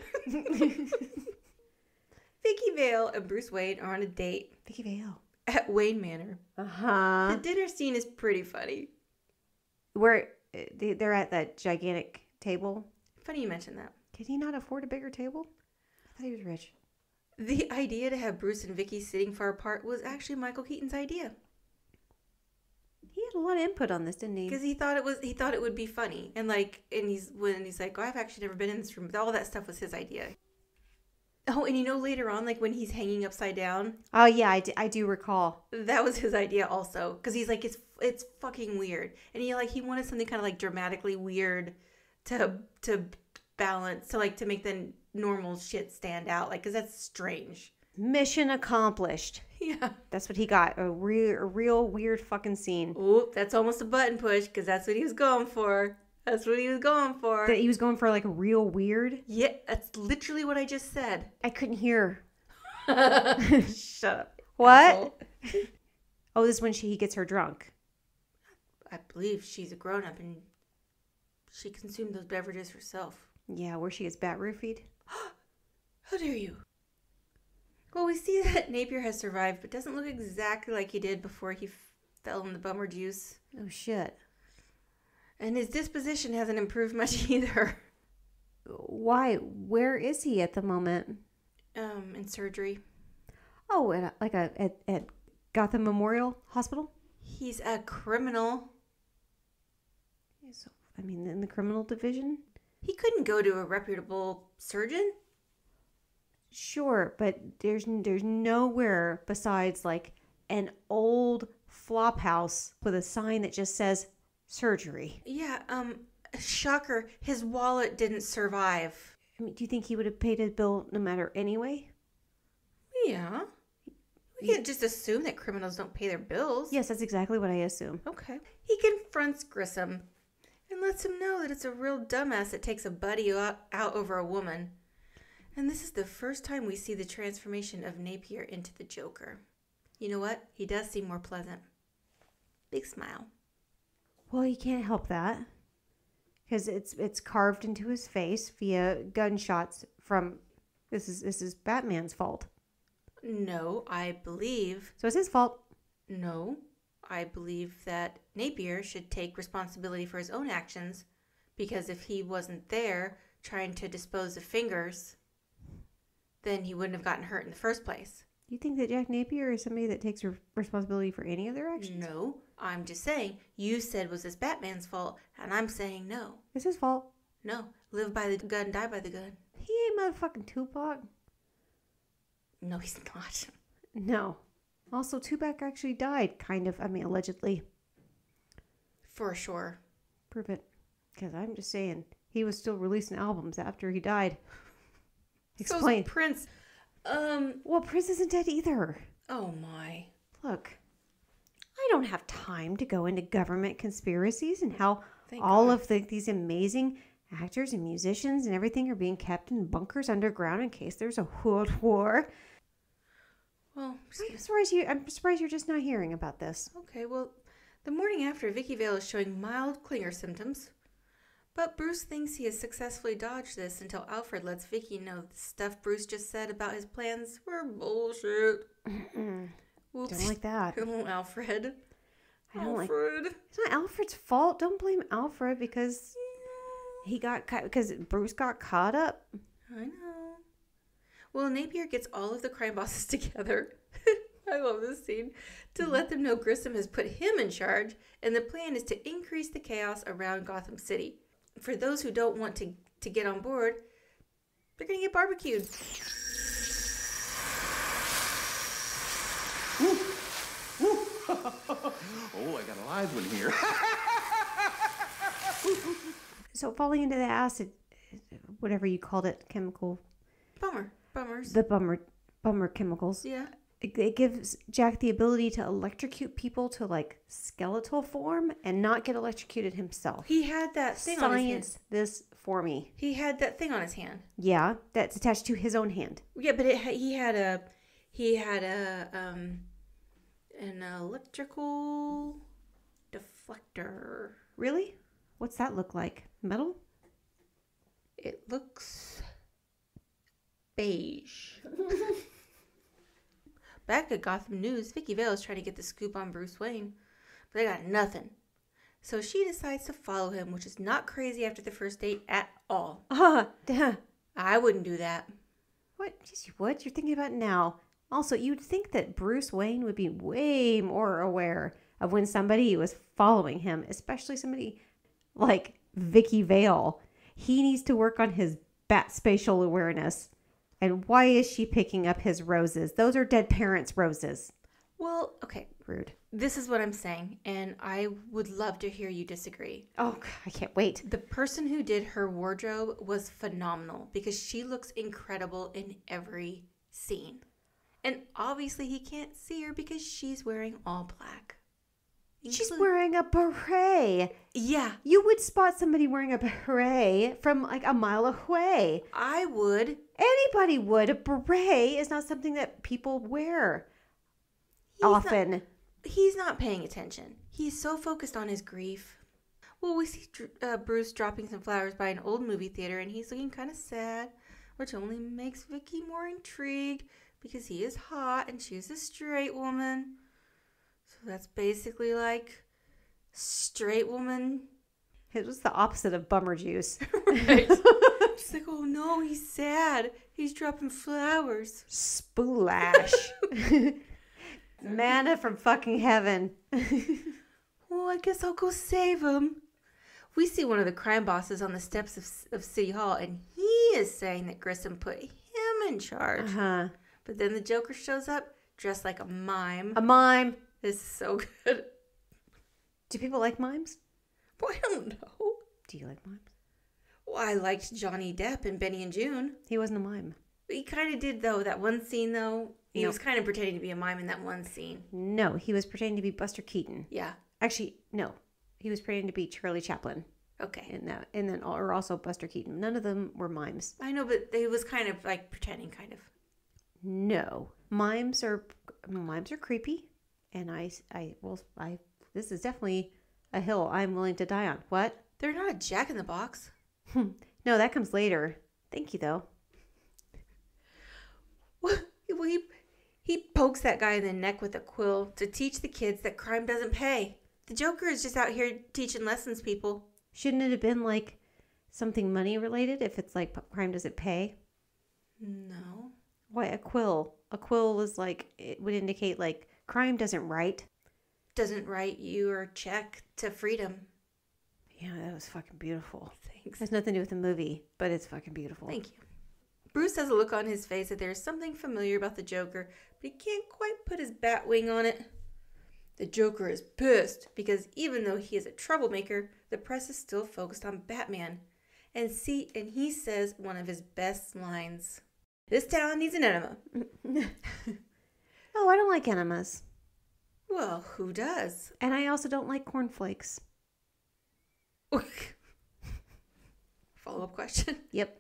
Vicki Vale and Bruce Wayne are on a date Vicki Vale. at Wayne Manor. Uh-huh. The dinner scene is pretty funny. Where they're at that gigantic table. Funny you mentioned that. Could he not afford a bigger table? I thought he was rich. The idea to have Bruce and Vicki sitting far apart was actually Michael Keaton's idea. He had a lot of input on this, didn't he? Because he thought it would be funny, and he's like, oh, I've actually never been in this room. All that stuff was his idea. Oh, and later on, like when he's hanging upside down, Oh yeah, I do recall. that was his idea also. Because he's like, it's fucking weird, and he wanted something kind of like dramatically weird to balance, to make the normal shit stand out, like, because that's strange. Mission accomplished. Yeah. That's what he got. A real weird fucking scene. Oh, that's almost a button push, because that's what he was going for. That's what he was going for. That he was going for like a real weird. Yeah, that's literally what I just said. I couldn't hear. Shut up. What? asshole. Oh, this is when he gets her drunk. I believe she's a grown-up and she consumed those beverages herself. Yeah, where she gets bat roofied. How dare you? Well, we see that Napier has survived, but doesn't look exactly like he did before he fell in the bummer juice. Oh shit. And his disposition hasn't improved much either. Why? Where is he at the moment? In surgery. Oh, at Gotham Memorial Hospital? He's a criminal. So, I mean, in the criminal division? He couldn't go to a reputable surgeon. Sure, but there's nowhere besides like an old flop house with a sign that just says surgery. Yeah, shocker, his wallet didn't survive. I mean, do you think he would have paid his bill no matter anyway? Yeah. We can't just assume that criminals don't pay their bills. Yes, that's exactly what I assume. Okay. He confronts Grissom and lets him know that it's a real dumbass that takes a buddy out over a woman. And this is the first time we see the transformation of Napier into the Joker. You know what? He does seem more pleasant. Big smile. Well, you can't help that. Because it's carved into his face via gunshots from... This is Batman's fault. No, I believe... So it's his fault. No, I believe that Napier should take responsibility for his own actions. Because if he wasn't there trying to dispose of fingers... then he wouldn't have gotten hurt in the first place. You think that Jack Napier is somebody that takes responsibility for any of their actions? No, I'm just saying, you said was this Batman's fault, and I'm saying no. It's his fault. No, live by the gun, die by the gun. He ain't motherfucking Tupac. No, he's not. No. Also, Tupac actually died, kind of. I mean, allegedly. For sure. Prove it. Because I'm just saying, he was still releasing albums after he died. Explain. So's Prince. Well, Prince isn't dead either. Oh my. Look, I don't have time to go into government conspiracies and how Thank all God. of these amazing actors and musicians and everything are being kept in bunkers underground in case there's a world war. Well, I'm surprised you're just not hearing about this. okay, well, the morning after, Vicki Vale is showing mild Klinger symptoms. But Bruce thinks he has successfully dodged this until Alfred lets Vicki know the stuff Bruce just said about his plans were bullshit. Whoops. Don't like that. Oh, Alfred. I don't like. Alfred. It's not Alfred's fault. Don't blame Alfred because because Bruce got caught up. I know. Well, Napier gets all of the crime bosses together. I love this scene. To let them know Grissom has put him in charge, and the plan is to increase the chaos around Gotham City. For those who don't want to get on board, they're going to get barbecued. Oh, I got a live one here. So falling into the acid, whatever you called it, chemical. Bummers. The bummer chemicals. Yeah. It gives Jack the ability to electrocute people to like skeletal form and not get electrocuted himself. He had that thing on his hand. Science this for me. He had that thing on his hand. Yeah, that's attached to his own hand. Yeah, but he had an electrical deflector. Really? What's that look like? Metal? It looks beige. Back at Gotham News, Vicki Vale is trying to get the scoop on Bruce Wayne, but they got nothing. So she decides to follow him, which is not crazy after the first date at all. I wouldn't do that. What? Yes, you would. You're thinking about it now. Also, you'd think that Bruce Wayne would be way more aware of when somebody was following him, especially somebody like Vicki Vale. He needs to work on his bat spatial awareness. And why is she picking up his roses? Those are dead parents' roses. Well, okay. Rude. This is what I'm saying, and I would love to hear you disagree. Oh, I can't wait. The person who did her wardrobe was phenomenal because she looks incredible in every scene. And obviously he can't see her because she's wearing all black. She's wearing a beret. Yeah. You would spot somebody wearing a beret from like a mile away. I would. Anybody would. A beret is not something that people wear often. He's not paying attention. He's so focused on his grief. Well, we see Bruce dropping some flowers by an old movie theater, and he's looking kind of sad, which only makes Vicki more intrigued because he is hot and she's a straight woman. So that's basically like straight woman It was the opposite of bummer juice. Right. She's like, oh no, he's sad. He's dropping flowers. Splash. Manna from fucking heaven. Well, I guess I'll go save him. We see one of the crime bosses on the steps of City Hall, and he is saying that Grissom put him in charge. Uh-huh. But then the Joker shows up dressed like a mime. A mime. This is so good. Do people like mimes? Well, I don't know. Do you like mimes? Well, I liked Johnny Depp in Benny and June. He wasn't a mime. He kind of did, though. That one scene, though, he Nope. was kind of pretending to be a mime in that one scene. No, he was pretending to be Buster Keaton. Yeah. Actually, no. He was pretending to be Charlie Chaplin. Okay. In that, and then, or also Buster Keaton. None of them were mimes. I know, but it was kind of like pretending, kind of. No, mimes are creepy, and this is definitely a hill I'm willing to die on. What? They're not a Jack in the Box. No, that comes later. Thank you, though. Well, he pokes that guy in the neck with a quill to teach the kids that crime doesn't pay. The Joker is just out here teaching lessons, people. Shouldn't it have been like something money related if it's like crime doesn't pay? No. Why a quill? A quill is like, it would indicate like crime doesn't write. Doesn't write your check to freedom. Yeah, that was fucking beautiful. Thanks. Has nothing to do with the movie, but it's fucking beautiful. Thank you. Bruce has a look on his face that there's something familiar about the Joker, but he can't quite put his bat wing on it. The Joker is pissed because even though he is a troublemaker, the press is still focused on Batman. And he says one of his best lines. This town needs an enema. Oh, I don't like enemas. Well, who does? And I also don't like cornflakes. Follow-up question. Yep.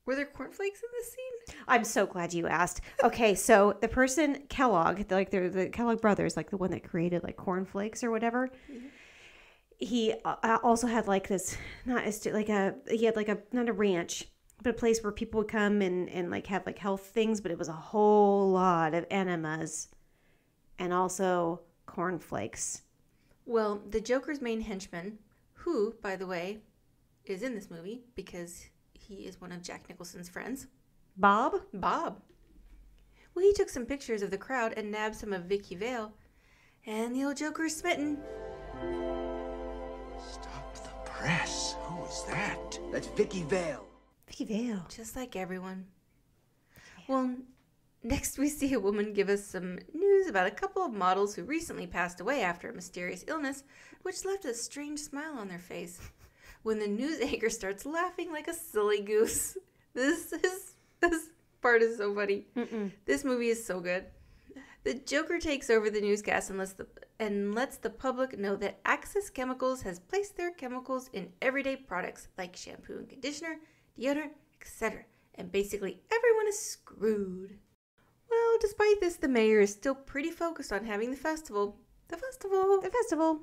Were there cornflakes in this scene? I'm so glad you asked. Okay, so the person, Kellogg, like they're the Kellogg brothers, like the one that created like cornflakes or whatever, mm-hmm. He also had like this, not a ranch, but a place where people would come and like have like health things, but it was a whole lot of enemas and also cornflakes. Well, the Joker's main henchman, who, by the way, is in this movie because he is one of Jack Nicholson's friends. Bob. Well, he took some pictures of the crowd and nabbed some of Vicki Vale, and the old Joker is smitten. Stop the press. Who is that? That's Vicki Vale. Vicki Vale. Just like everyone. Well, next we see a woman give us some news about a couple of models who recently passed away after a mysterious illness, which left a strange smile on their face. When the news anchor starts laughing like a silly goose. This part is so funny. This movie is so good. The Joker takes over the newscast and lets the public know that Axis Chemicals has placed their chemicals in everyday products like shampoo and conditioner, deodorant, etc. And basically everyone is screwed. Well, despite this, the mayor is still pretty focused on having the festival. The festival.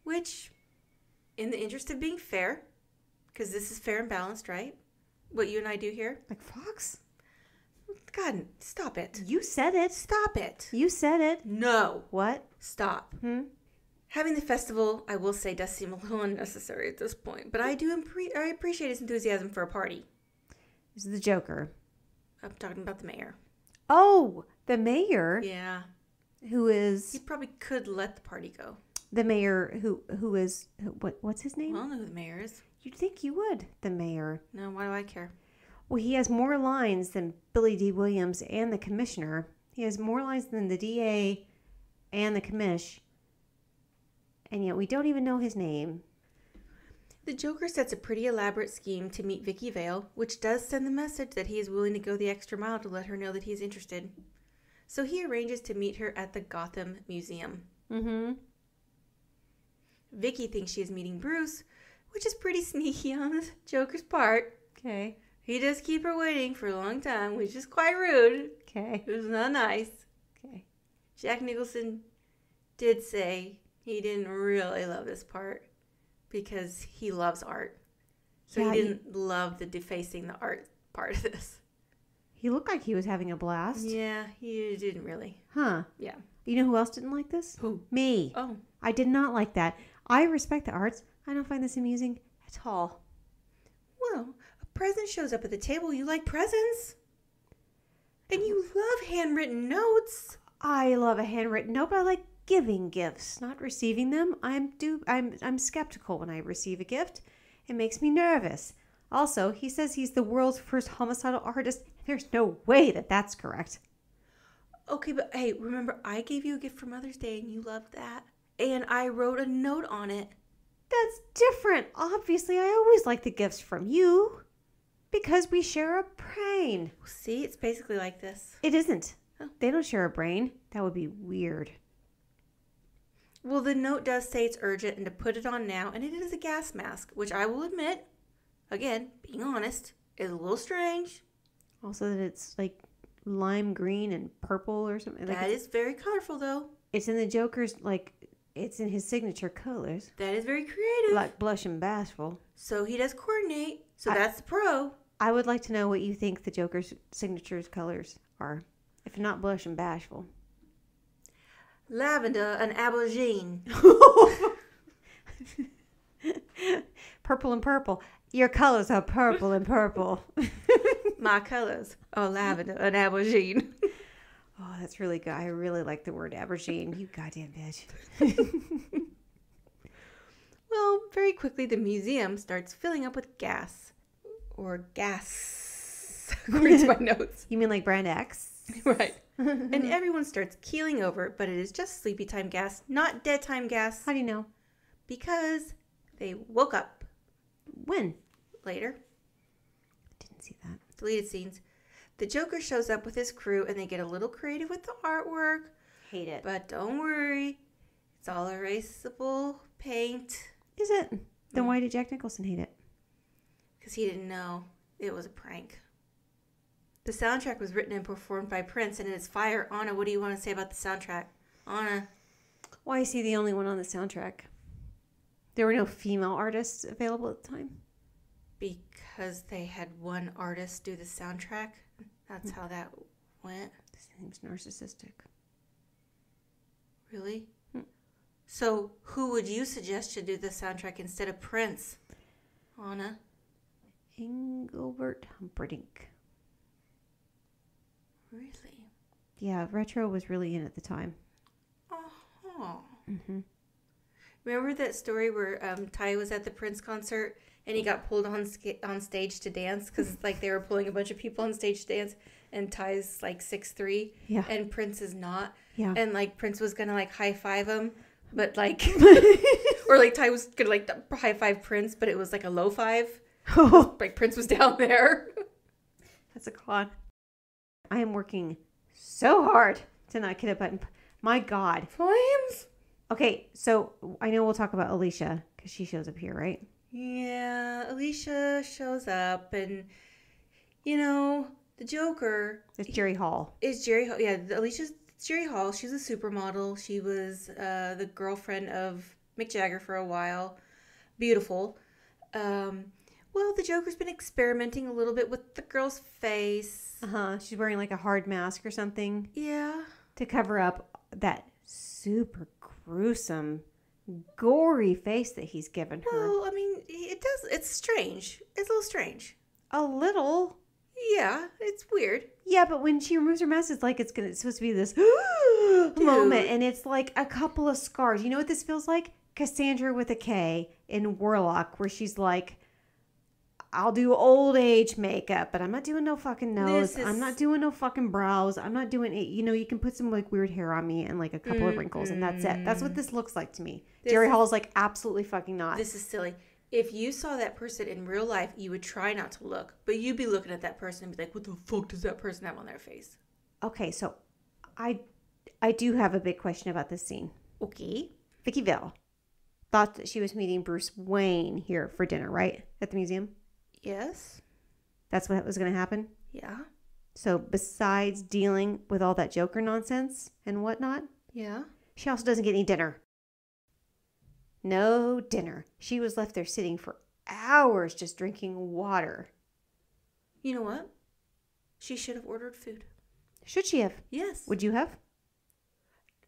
Which, in the interest of being fair, because this is fair and balanced, right? What you and I do here. Like Fox? God, stop it. You said it. Stop it. You said it. No. What? Stop. Having the festival, I will say, does seem a little unnecessary at this point, but I appreciate his enthusiasm for a party. This is the Joker. I'm talking about the mayor. Oh, the mayor? Yeah. Who is... He probably could let the party go. The mayor who is... What's his name? I don't know who the mayor is. You'd think you would. The mayor. No, why do I care? Well, he has more lines than Billy D. Williams and the commissioner. He has more lines than the DA and the commish. And yet we don't even know his name. The Joker sets a pretty elaborate scheme to meet Vicki Vale, which does send the message that he is willing to go the extra mile to let her know that he is interested. So he arranges to meet her at the Gotham Museum. Vicki thinks she is meeting Bruce, which is pretty sneaky on the Joker's part. Okay. He does keep her waiting for a long time, which is quite rude. Okay. It was not nice. Okay. Jack Nicholson did say he didn't really love this part because he loves art. So Yeah, he didn't love the defacing the art part of this. He looked like he was having a blast. Yeah, he didn't really. Huh. Yeah. You know who else didn't like this? Who? Me. Oh. I did not like that. I respect the arts. I don't find this amusing at all. Well, a present shows up at the table. You like presents. And you love handwritten notes. I love a handwritten note, but I like giving gifts, not receiving them. I'm skeptical when I receive a gift. It makes me nervous. Also, he says he's the world's first homicidal artist. There's no way that that's correct. Okay, but hey, remember I gave you a gift for Mother's Day and you loved that. And I wrote a note on it. That's different. Obviously, I always like the gifts from you because we share a brain. See, it's basically like this. It isn't. Oh. They don't share a brain. That would be weird. Well, the note does say it's urgent and to put it on now, and it is a gas mask, which I will admit, again, being honest, is a little strange. Also that it's like lime green and purple or something. That is very colorful, though. It's in the Joker's, like, it's in his signature colors. That is very creative. Like blush and bashful. So he does coordinate. So that's the pro. I would like to know what you think the Joker's signature's colors are. If not blush and bashful. Lavender and aubergine. Purple and purple. Your colors are purple and purple. My colors are lavender and aubergine. Oh, that's really good. I really like the word aubergine. You goddamn bitch. Well, very quickly the museum starts filling up with gas. Or gas, according to my notes. You mean like brand X? Right. And everyone starts keeling over, but it is just sleepy time gas, not dead time gas. How do you know? Because they woke up When? later. Didn't see that. Deleted scenes. The Joker shows up with his crew and they get a little creative with the artwork. Hate it. But don't worry. It's all erasable paint. Is it? Then why did Jack Nicholson hate it? Because he didn't know it was a prank. The soundtrack was written and performed by Prince and it's fire. Anna, what do you want to say about the soundtrack? Anna. Why is he the only one on the soundtrack? There were no female artists available at the time. Because they had one artist do the soundtrack. That's how that went. This thing's narcissistic. Really? So who would you suggest should do the soundtrack instead of Prince? Anna? Engelbert Humperdinck. Really? Yeah, retro was really in at the time. Oh. Mm-hmm. Remember that story where Ty was at the Prince concert and he got pulled on stage to dance because like they were pulling a bunch of people on stage to dance and Ty's like 6'3", Yeah. and Prince is not. Yeah. And like Prince was gonna like high five him, but like or like Ty was gonna like high five Prince, but it was like a low five. Like Prince was down there. That's a con. I am working so hard to not get a button. My God. Flames? Okay, so I know we'll talk about Alicia because she shows up here, right? Yeah, Alicia shows up and, you know, the Joker... It's Jerry Hall. Is Jerry Hall. Yeah, Alicia's Jerry Hall. She's a supermodel. She was the girlfriend of Mick Jagger for a while. Beautiful. Well, the Joker's been experimenting a little bit with the girl's face. Uh-huh. She's wearing like a hard mask or something. Yeah. To cover up that super gruesome, gory face that he's given her. Well, I mean, it's strange. It's a little strange. A little. Yeah, it's weird. Yeah, but when she removes her mask, it's like it's supposed to be this moment, and it's like a couple of scars. You know what this feels like? Cassandra with a K in Warlock, where she's like, I'll do old age makeup, but I'm not doing no fucking nose. I'm not doing no fucking brows. I'm not doing it. You know, you can put some like weird hair on me and like a couple of wrinkles, and that's it. That's what this looks like to me. Jerry Hall's like, absolutely fucking not. This is silly. If you saw that person in real life, you would try not to look, but you'd be looking at that person and be like, what the fuck does that person have on their face? Okay, so I do have a big question about this scene. Okay. Vicki Vale thought that she was meeting Bruce Wayne here for dinner, right? At the museum? Yes. That's what was going to happen? Yeah. So besides dealing with all that Joker nonsense and whatnot, Yeah. she also doesn't get any dinner. No dinner. She was left there sitting for hours just drinking water. You know what? She should have ordered food. Should she have? Yes. Would you have?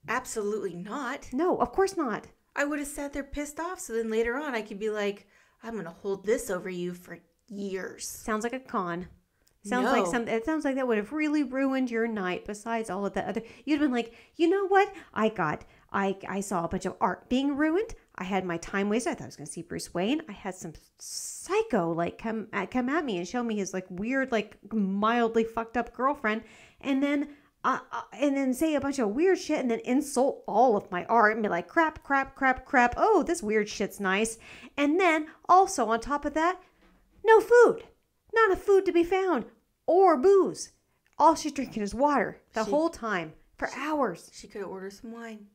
Absolutely not. No, of course not. I would have sat there pissed off, so then later on I could be like, I'm going to hold this over you for years. Sounds like a con. Sounds No. like it sounds like that would have really ruined your night. Besides all of that other, you'd have been like, you know what? I saw a bunch of art being ruined. I had my time wasted. I thought I was going to see Bruce Wayne. I had some psycho like come at me and show me his like weird, like mildly fucked up girlfriend, and then say a bunch of weird shit and then insult all of my art and be like crap. Oh, this weird shit's nice. And then also on top of that, no food, not a food to be found or booze. All she's drinking is water the whole time for hours. She could have ordered some wine.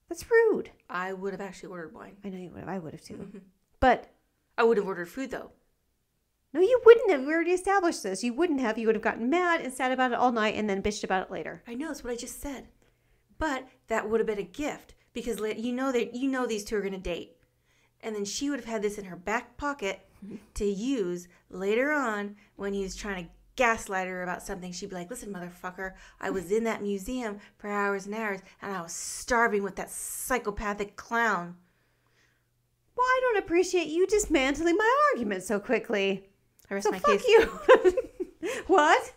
That's rude. I would have actually ordered wine. I know you would have. I would have too. But I would have ordered food, though. no, you wouldn't have. We already established this. You wouldn't have. You would have gotten mad and sad about it all night and then bitched about it later. I know, that's what I just said. But that would have been a gift because you know these two are going to date. And then she would have had this in her back pocket to use later on when he was trying to gaslight her about something. She'd be like, listen, motherfucker, I was in that museum for hours and hours and I was starving with that psychopathic clown. Well, I don't appreciate you dismantling my argument so quickly. I rest So my fuck case. you. What?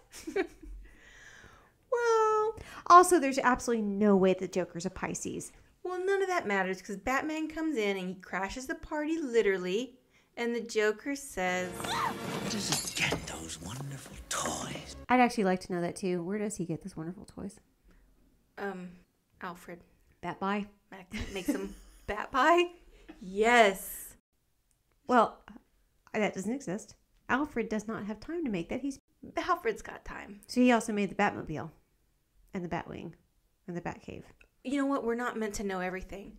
Well, also, there's absolutely no way the Joker's a Pisces. Well, none of that matters because Batman comes in and he crashes the party literally. And the Joker says, Where does he get those wonderful toys? I'd actually like to know that too. Where does he get those wonderful toys? Alfred Bat by? makes him bat pie? Yes. Well, that doesn't exist. Alfred does not have time to make that. Alfred's got time. So he also made the Batmobile and the Batwing and the Batcave. You know what? We're not meant to know everything.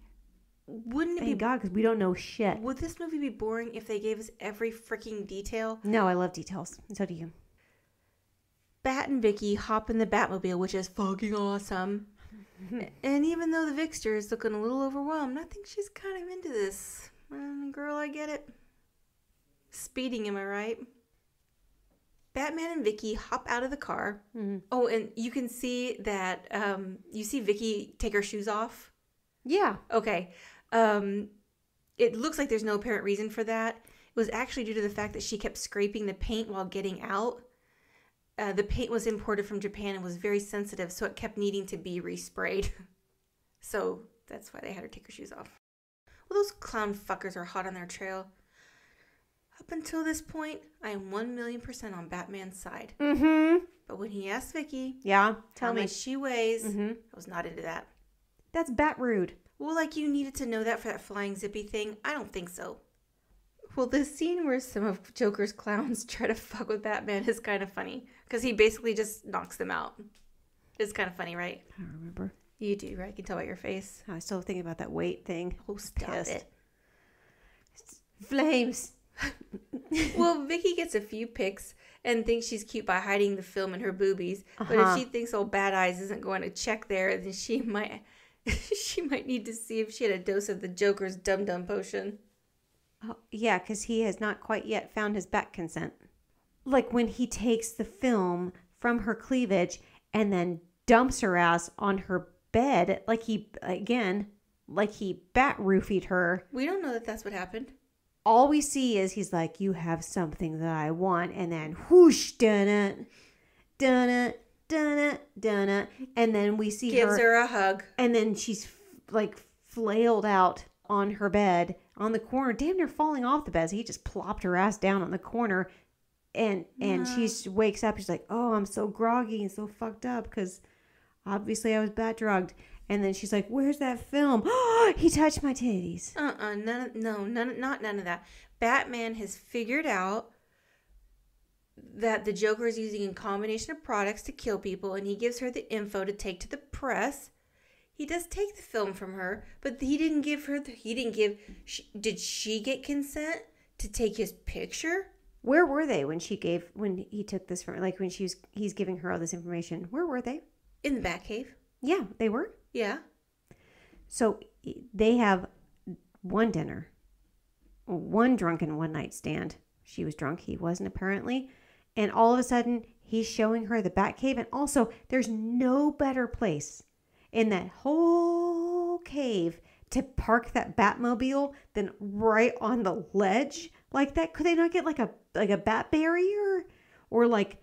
Wouldn't it Thank be God, because we don't know shit. Would this movie be boring if they gave us every freaking detail? No, I love details. And so do you. Bat and Vicki hop in the Batmobile, which is fucking awesome. And even though the Vixter is looking a little overwhelmed, I think she's kind of into this. Girl, I get it. Speeding, am I right? Batman and Vicki hop out of the car. Mm-hmm. Oh, and you can see that, you see Vicki take her shoes off? Yeah. Okay. It looks like there's no apparent reason for that. It was actually due to the fact that she kept scraping the paint while getting out. The paint was imported from Japan and was very sensitive, so it kept needing to be resprayed. So that's why they had her take her shoes off. Well, those clown fuckers are hot on their trail. Up until this point, I am 1,000,000% on Batman's side. Mm-hmm. But when he asked Vicki Yeah, how much she weighs, I was not into that. That's bat rude. Well, like you needed to know that for that flying zippy thing? I don't think so. Well, this scene where some of Joker's clowns try to fuck with Batman is kind of funny. Because he basically just knocks them out. It's kind of funny, right? I don't remember. You do, right? I can tell by your face. I was still thinking about that weight thing. Oh, stop it. Flames. Well, Vicki gets a few pics and thinks she's cute by hiding the film in her boobies. But if she thinks old Bad Eyes isn't going to check there, then she might need to see if she had a dose of the Joker's dum-dum potion. Oh, yeah, because he has not quite yet found his back consent. Like when he takes the film from her cleavage and then dumps her ass on her bed, like he bat roofied her. We don't know that that's what happened. All we see is he's like, you have something that I want, and then whoosh, dun it, dun it, dun it, dun it, and then we see Gives her a hug. and then she's like flailed out on her bed on the corner, damn near falling off the bed. So he just plopped her ass down on the corner, and she wakes up. She's like, oh, I'm so groggy and so fucked up because obviously I was bat drugged. And then she's like, where's that film? Oh, he touched my titties. None of that. Batman has figured out that the Joker is using a combination of products to kill people, and he gives her the info to take to the press. He does take the film from her, but he didn't give her did she get consent to take his picture? Where were they when he took this from, like when he's giving her all this information? Where were they? In the Batcave. Yeah, they were. Yeah. So they have one dinner, one drunken one night stand. She was drunk. He wasn't apparently. And all of a sudden he's showing her the Batcave. And also there's no better place in that whole cave to park that Batmobile, then right on the ledge like that? Could they not get like a bat barrier, or like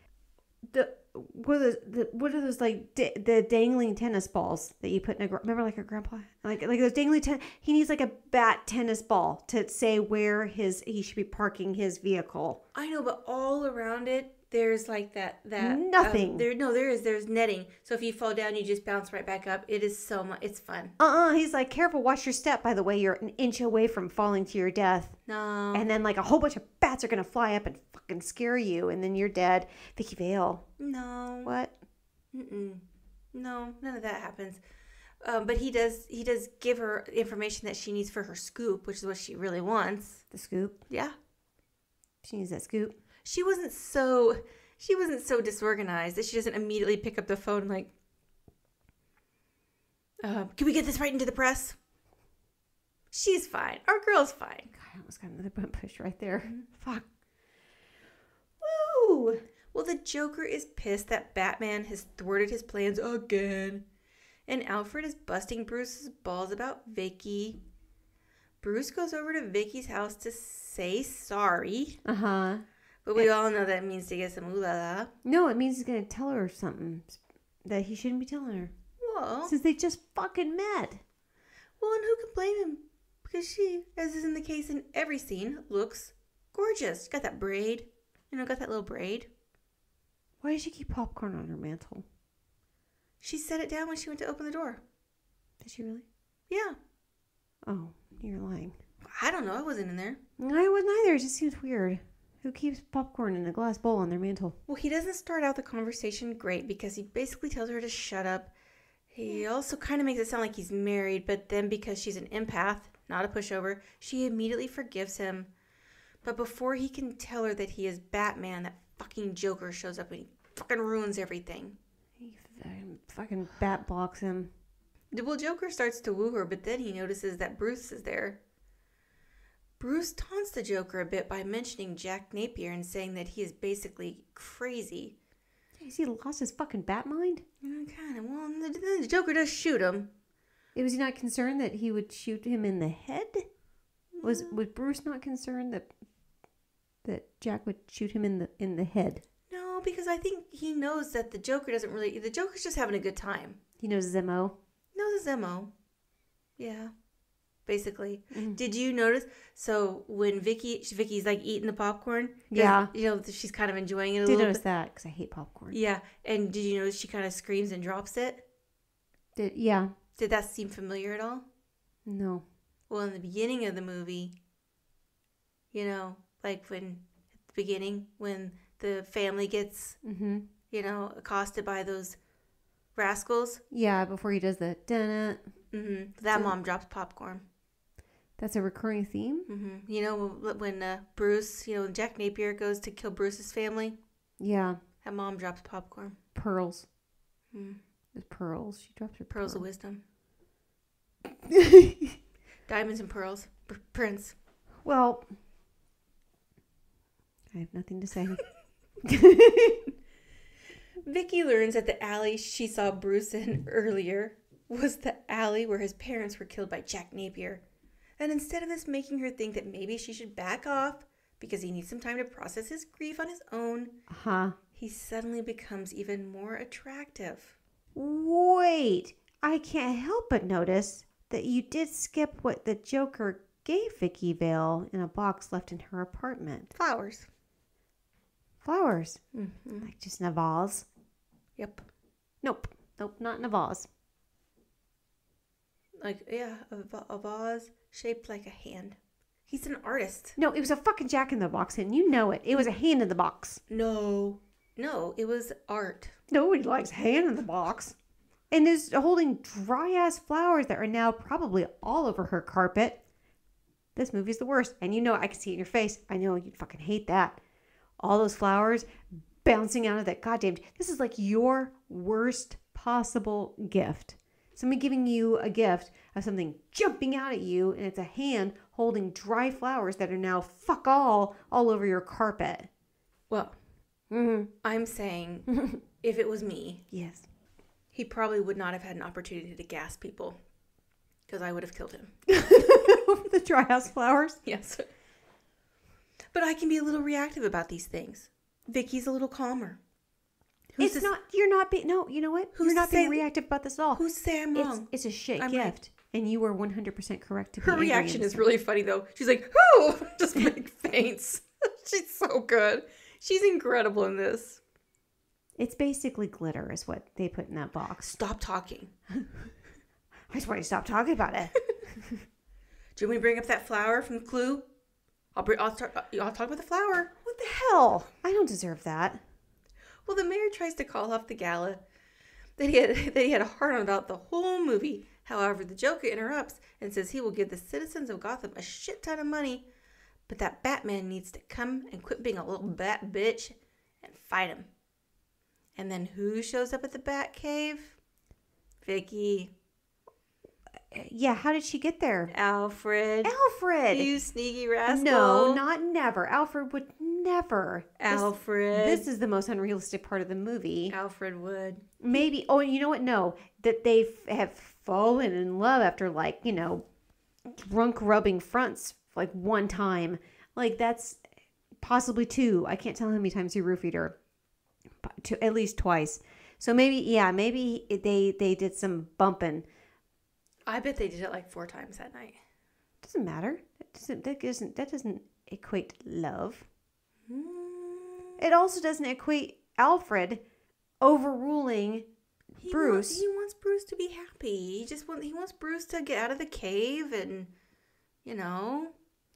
what are those like the dangling tennis balls that you put in remember like a grandpa like those dangling he needs like a bat tennis ball to say where he should be parking his vehicle. I know, but all around it there's like that nothing. There's netting, so if you fall down you just bounce right back up. It is so much, it's fun. He's like, careful, watch your step, by the way, you're an inch away from falling to your death. No. And then like a whole bunch of bats are gonna fly up and fucking scare you, and then you're dead. Vicki Vale. No. What? No, none of that happens. But he does give her information that she needs for her scoop, which is what she really wants. The scoop? Yeah. She needs that scoop. She wasn't so disorganized that she doesn't immediately pick up the phone and like, can we get this right into the press? She's fine. Our girl's fine. God, I almost got another button push right there. Mm-hmm. Fuck. Woo! Well, the Joker is pissed that Batman has thwarted his plans again. And Alfred is busting Bruce's balls about Vicki. Bruce goes over to Vicki's house to say sorry. Uh-huh. But we all know that means to get some ooh la la. No, it means he's going to tell her something that he shouldn't be telling her. Well, since they just fucking met. Well, and who can blame him? Because she, as is in the case in every scene, looks gorgeous. Got that braid. Got that little braid. Why does she keep popcorn on her mantle? She set it down when she went to open the door. Did she really? Yeah. Oh, you're lying. I don't know. I wasn't in there. I wasn't either. It just seems weird. Who keeps popcorn in a glass bowl on their mantle? Well, he doesn't start out the conversation great because he basically tells her to shut up. He also kind of makes it sound like he's married, but then because she's an empath, not a pushover, she immediately forgives him. But before he can tell her that he is Batman, that fucking Joker shows up and he fucking ruins everything. He fucking bat blocks him. Well, Joker starts to woo her, but then he notices that Bruce is there. Bruce taunts the Joker a bit by mentioning Jack Napier and saying that he is basically crazy. Has he lost his fucking bat mind? Kind of. Well, the Joker does shoot him. Was he not concerned that he would shoot him in the head? Was Bruce not concerned that Jack would shoot him in the head? No, because I think he knows that the Joker doesn't really... The Joker's just having a good time. He knows his M.O.? Knows his M.O. Yeah. Basically. Mm-hmm. Did you notice? So when Vicky's like eating the popcorn, yeah, she's kind of enjoying it a little bit. Did notice that because I hate popcorn. Yeah, and did you notice she kind of screams and drops it? Yeah. Did that seem familiar at all? No. Well, in the beginning of the movie, like at the beginning when the family gets, accosted by those rascals. Yeah, before he does the dun. That mom drops popcorn. That's a recurring theme? When Bruce, when Jack Napier goes to kill Bruce's family. Yeah. That mom drops popcorn. Pearls. There's pearls. She drops her pearls of wisdom. Diamonds and pearls. Prince. Well, I have nothing to say. Vicki learns that the alley she saw Bruce in earlier was the alley where his parents were killed by Jack Napier. And instead of this making her think that maybe she should back off because he needs some time to process his grief on his own, he suddenly becomes even more attractive. Wait, I can't help but notice that you did skip what the Joker gave Vicki Vale in a box left in her apartment. Flowers. Flowers? Like just in a vase? Yep. Nope, not in a vase. Like, yeah, a vase shaped like a hand. He's an artist. No, it was a fucking Jack in the Box, and you know it. It was a hand in the box. No, it was art. Nobody likes hand in the box. And is holding dry-ass flowers that are now probably all over her carpet. This movie's the worst. And you know, I can see it in your face. I know you fucking hate that. All those flowers bouncing out of that goddamn... This is like your worst possible gift. Somebody giving you a gift of something jumping out at you, and it's a hand holding dry flowers that are now fuck all over your carpet. Well, I'm saying if it was me... Yes. He probably would not have had an opportunity to gas people because I would have killed him. The dry house flowers? Yes. But I can be a little reactive about these things. Vicky's a little calmer. You're not being, no, you know what? You're not being reactive about this at all. Who's to say I'm wrong? It's a shit I'm gift. right. And you were 100% correct to be Her angry reaction and is stuff. really funny, though. She's like, "Whoo!" Just like faints. She's so good. She's incredible in this. It's basically glitter is what they put in that box. Stop talking. I just want you to stop talking about it. Do you want me to bring up that flower from Clue? I'll talk about the flower. What the hell? I don't deserve that. Well, the mayor tries to call off the gala that he had a hard on about the whole movie. However, the Joker interrupts and says he will give the citizens of Gotham a shit ton of money, but that Batman needs to come and quit being a little bat bitch and fight him. And then who shows up at the Batcave? Vicki. Yeah, how did she get there? Alfred. Alfred! You sneaky rascal. No, not never. Alfred would never. Alfred. This is the most unrealistic part of the movie. Alfred would. Maybe. Oh, you know what? No. That they have fallen in love after, drunk rubbing fronts, one time. That's possibly two. I can't tell how many times he roofied her. At least twice. So maybe they did some bumping. I bet they did it 4 times that night. Doesn't matter. That doesn't equate to love. It also doesn't equate Alfred overruling Bruce. He wants Bruce to be happy. He wants Bruce to get out of the cave and,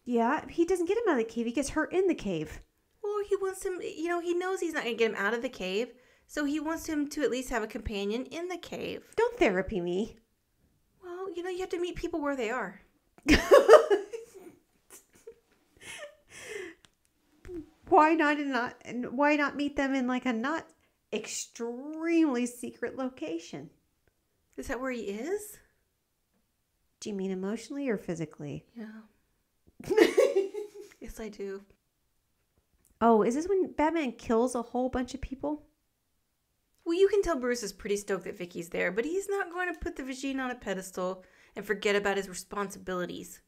Yeah, he doesn't get him out of the cave. He gets hurt in the cave. Well, he wants him, he knows he's not going to get him out of the cave. So he wants him to at least have a companion in the cave. Don't therapy me. Well, you have to meet people where they are. Why not meet them in a not extremely secret location? Is that where he is? Do you mean emotionally or physically? Yeah. Yes, I do. Oh, is this when Batman kills a whole bunch of people? Well, you can tell Bruce is pretty stoked that Vicky's there, but he's not going to put the Vagine on a pedestal and forget about his responsibilities.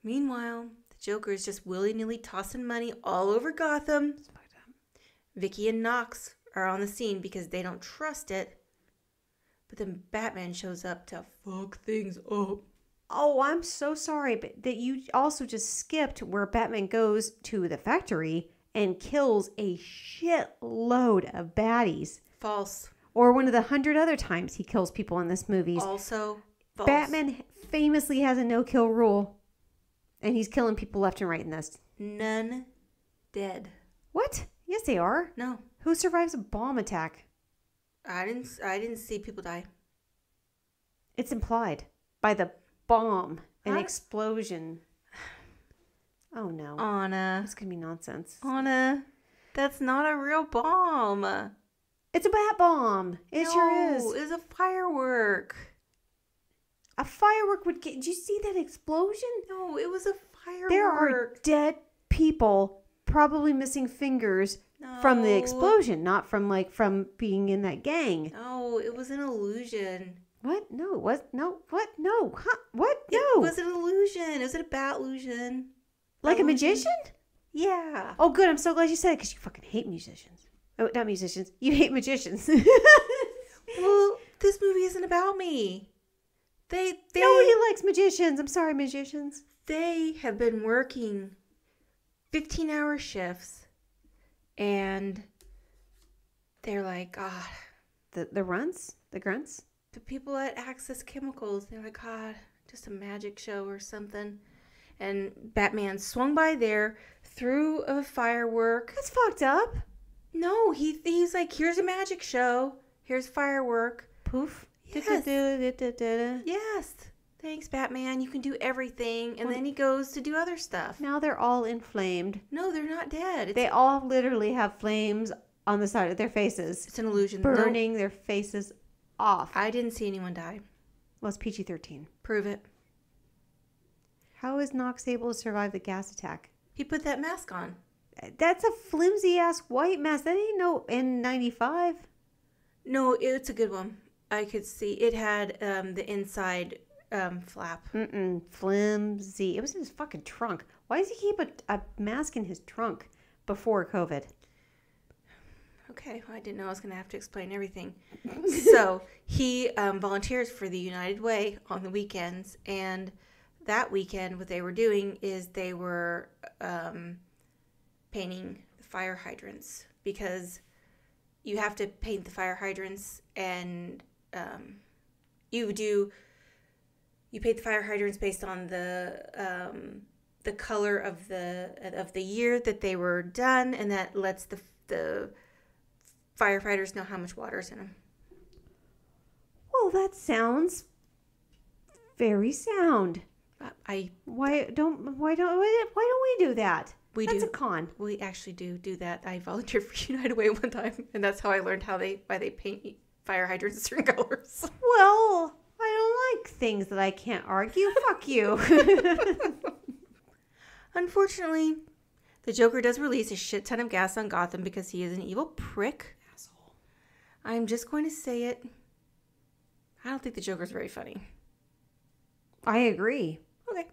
Meanwhile, the Joker is just willy-nilly tossing money all over Gotham. Vicki and Knox are on the scene because they don't trust it. But then Batman shows up to fuck things up. Oh, I'm so sorry, but that you also just skipped where Batman goes to the factory and kills a shitload of baddies. False. Or one of the 100 other times he kills people in this movie. Also false. Batman famously has a no-kill rule. And he's killing people left and right in this. None dead. What? Yes, they are. No. Who survives a bomb attack? I didn't see people die. It's implied by the bomb and Huh? explosion. Oh, no. Anna. This could be nonsense. Anna. That's not a real bomb. It's a bat bomb. It sure is. It was a firework. A firework would get... Did you see that explosion? No, it was a firework. There are dead people, probably missing fingers from the explosion, not from being in that gang. No, it was an illusion. What? No, it was... No, what? No. Huh? What? No. It was an illusion. It was a bat illusion. Like a magician? Yeah. Oh, good. I'm so glad you said it because you fucking hate musicians. Oh, not musicians. You hate magicians. Well, this movie isn't about me. Nobody likes magicians. I'm sorry, magicians. They have been working 15-hour shifts, and they're like, God. The runts? The grunts? The people at Access Chemicals, they're like, God, just a magic show or something. And Batman swung by there, threw a firework. That's fucked up. No, he's like, here's a magic show. Here's firework. Poof. Yes. Yes. Thanks, Batman. You can do everything. And then he goes to do other stuff. Now they're all inflamed. No, they're not dead. They all literally have flames on the side of their faces. It's an illusion. Burning their faces off. I didn't see anyone die. Well, it's PG-13. Prove it. How is Knox able to survive the gas attack? He put that mask on. That's a flimsy-ass white mask. That ain't no N95. No, it's a good one. I could see it had the inside flap. Flimsy. It was in his fucking trunk. Why does he keep a mask in his trunk before COVID? Okay, well, I didn't know I was going to have to explain everything. So he volunteers for the United Way on the weekends, and that weekend what they were doing is they were painting the fire hydrants, because you have to paint the fire hydrants, and you paint the fire hydrants based on the color of the year that they were done, and that lets the firefighters know how much water's in them. Well, that sounds very sound. Why don't we do that? That's a con. We actually do that. I volunteered for United Way one time, and that's how I learned why they paint fire hydrants certain colors. Well, I don't like things that I can't argue. Fuck you. Unfortunately, the Joker does release a shit ton of gas on Gotham because he is an evil prick. Asshole. I'm just going to say it. I don't think the Joker's very funny. I agree. Okay.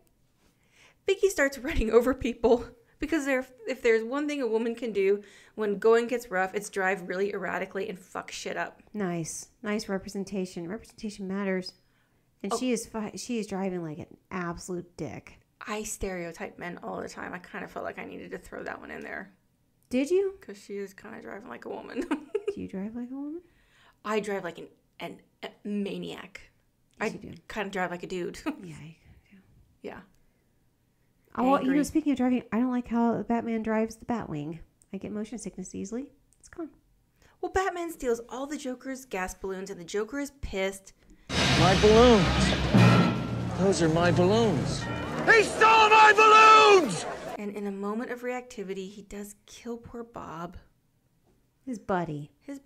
Vicki starts running over people because if there's one thing a woman can do when going gets rough, it's drive really erratically and fuck shit up. Nice representation. Representation matters. And she is driving like an absolute dick. I stereotype men all the time. I kind of felt like I needed to throw that one in there. Did you? Because she is kind of driving like a woman. Do you drive like a woman? I drive like a maniac. Yes, I kind of drive like a dude. Yeah. Yeah. Oh, well, speaking of driving, I don't like how Batman drives the Batwing. I get motion sickness easily. It's gone. Well, Batman steals all the Joker's gas balloons, and the Joker is pissed. My balloons. Those are my balloons. He stole my balloons! And in a moment of reactivity, he does kill poor Bob. His buddy. It's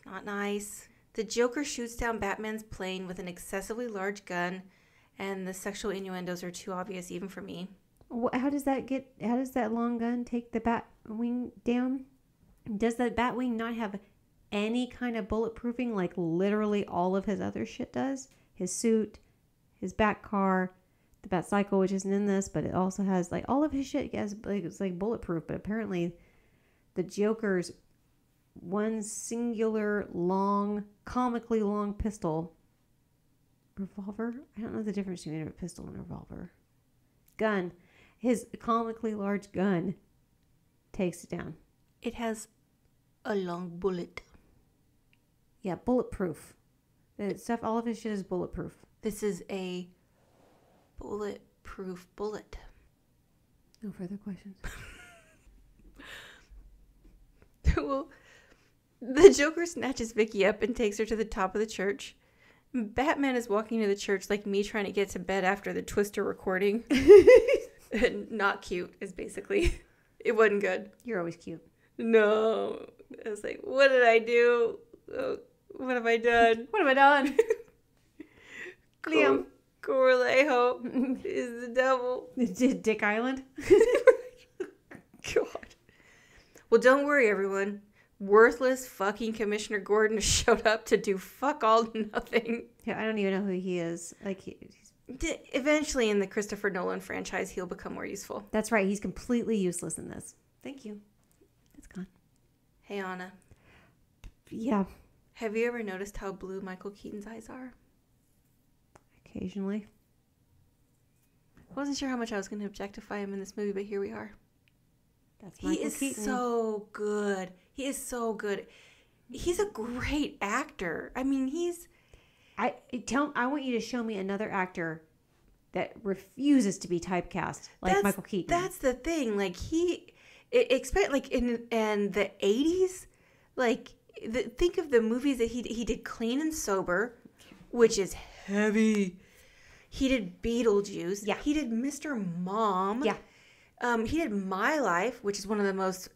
not nice. The Joker shoots down Batman's plane with an excessively large gun, and the sexual innuendos are too obvious even for me. How does that long gun take the Batwing down? Does the Batwing not have any kind of bulletproofing like literally all of his other shit does? His suit, his Batcar, the Batcycle, which isn't in this, but it also has like all of his shit has like it's like bulletproof. But apparently, the Joker's one singular long, comically long pistol, revolver. I don't know the difference between a pistol and a revolver. Gun, his comically large gun, takes it down. It has a long bullet. Yeah, bulletproof. The stuff, all of his shit is bulletproof. This is a bulletproof bullet. No further questions. Well, the Joker snatches Vicki up and takes her to the top of the church. Batman is walking to the church like me trying to get to bed after the Twister recording. Not cute is basically. It wasn't good. You're always cute. No. I was like, what did I do? Oh, what have I done? What have I done? Liam. Corlejo is the devil. Dick Island? God. Well, don't worry, everyone. Worthless fucking Commissioner Gordon showed up to do fuck all nothing. Yeah, I don't even know who he is. Like, eventually in the Christopher Nolan franchise, he'll become more useful. That's right. He's completely useless in this. Thank you. It's gone. Hey, Anna. Yeah. Have you ever noticed how blue Michael Keaton's eyes are? Occasionally. I wasn't sure how much I was going to objectify him in this movie, but here we are. That's Michael Keaton. He is so good. He is so good. He's a great actor. I mean, I want you to show me another actor that refuses to be typecast like Michael Keaton. That's the thing. Like expect like in the 80s, like think of the movies that he did. Clean and Sober, which is heavy. He did Beetlejuice. Yeah. He did Mr. Mom. Yeah. He did My Life, which is one of the most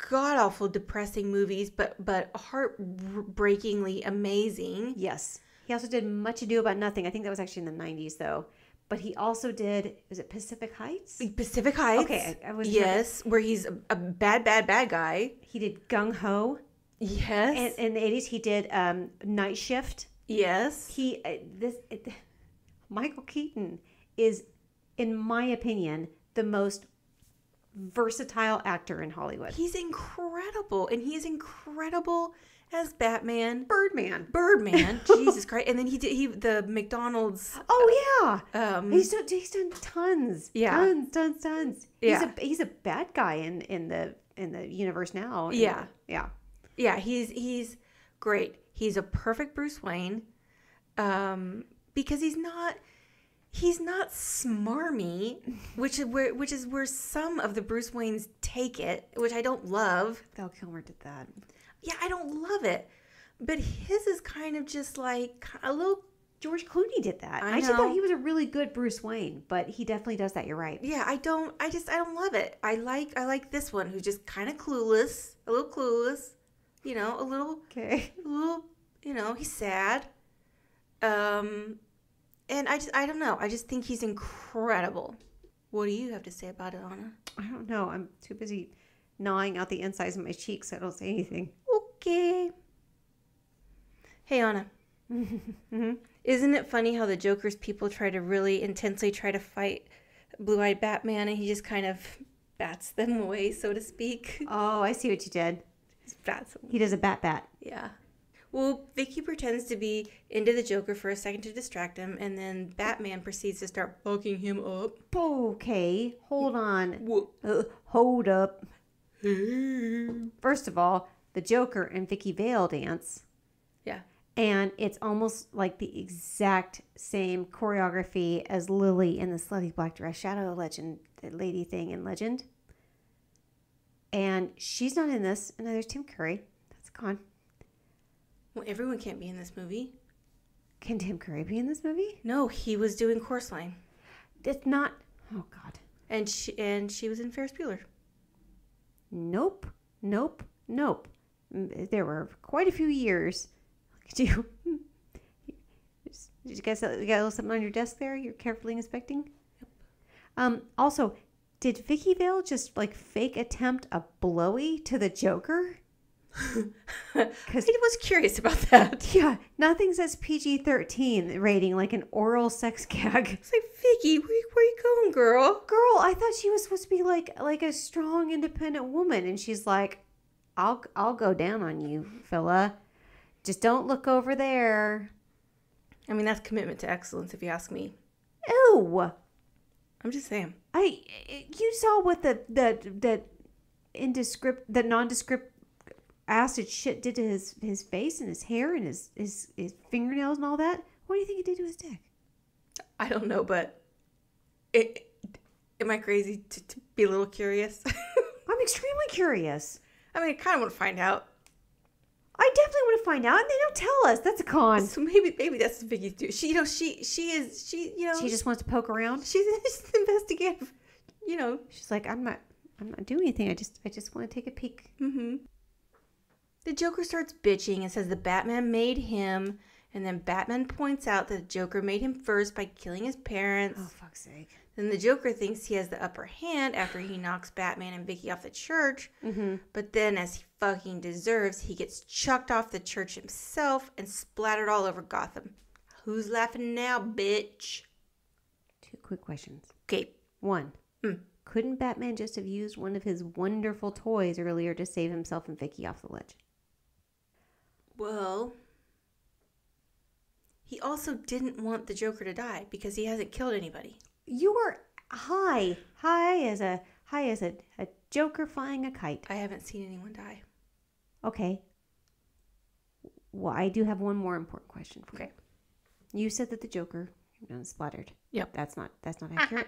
god-awful, depressing movies, but heartbreakingly amazing. Yes. He also did Much Ado About Nothing. I think that was actually in the 90s, though. But he also did, was it Pacific Heights? Pacific Heights. Okay. I was yes, where he's a bad guy. He did Gung Ho. Yes. And in the 80s, he did Night Shift. Yes. Michael Keaton is, in my opinion, the most versatile actor in Hollywood. He's incredible. And he's incredible as Batman. Birdman. Jesus Christ. And then he did the McDonald's. Oh, yeah. He's done tons. Yeah. Tons. Yeah. He's a bad guy in the universe now. Yeah. Yeah. Yeah, he's great. He's a perfect Bruce Wayne, because he's not smarmy, which is where some of the Bruce Waynes take it, which I don't love. Val Kilmer did that. Yeah, I don't love it, but his is kind of just like a little. George Clooney did that. I actually thought he was a really good Bruce Wayne, but he definitely does that. You're right. Yeah, I don't love it. I like this one who's just kind of clueless, a little clueless. You know, a little, you know, he's sad. And I don't know. I just think he's incredible. What do you have to say about it, Anna? I don't know. I'm too busy gnawing out the insides of my cheeks, so I don't say anything. Okay. Hey, Anna. Isn't it funny how the Joker's people really intensely try to fight Blue-Eyed Batman, and he just kind of bats them away, so to speak? Oh, I see what you did. He does a bat. Yeah. Well, Vicki pretends to be into the Joker for a second to distract him, and then Batman proceeds to start fucking him up. Okay, hold on. Hold up. First of all, the Joker and Vicki Vale dance. Yeah. And it's almost like the exact same choreography as Lily in the slutty black dress shadow legend, the lady thing in Legend. And she's not in this. And there's Tim Curry. That's gone. Well, everyone can't be in this movie. Can Tim Curry be in this movie? No, he was doing Chorus Line. It's not. Oh, God. And she was in Ferris Bueller. Nope. There were quite a few years. Look at you. Did you guys got a little something on your desk there you're carefully inspecting? Yep. Also, did Vicki Vale just fake attempt a blowy to the Joker? Because I was curious about that. Yeah, nothing says PG-13 rating like an oral sex gag. It's like, Vicki, where you going, girl? Girl, I thought she was supposed to be like a strong, independent woman, and she's like, I'll go down on you, fella. Just don't look over there. I mean, that's commitment to excellence, if you ask me. Ew. I'm just saying. You saw what the nondescript acid shit did to his face and his hair and his fingernails and all that. What do you think it did to his dick? I don't know, but am I crazy to be a little curious? I'm extremely curious. I mean, I kind of want to find out. I definitely want to find out, and they don't tell us. That's a con. So maybe that's what Vicki's doing. She just wants to poke around. She's investigative. She's like, I'm not doing anything. I just want to take a peek. Mm-hmm. The Joker starts bitching and says the Batman made him, and then Batman points out that the Joker made him first by killing his parents. Oh, fuck's sake. Then the Joker thinks he has the upper hand after he knocks Batman and Vicki off the church. Mm-hmm. But then, as he fucking deserves, he gets chucked off the church himself and splattered all over Gotham. Who's laughing now, bitch? 2 quick questions. Okay. 1. Couldn't Batman just have used one of his wonderful toys earlier to save himself and Vicki off the ledge? Well, he also didn't want the Joker to die because he hasn't killed anybody. You are high as a Joker flying a kite. I haven't seen anyone die. Okay. Well, I do have one more important question for you. You said that the Joker splattered. Yep. That's not accurate.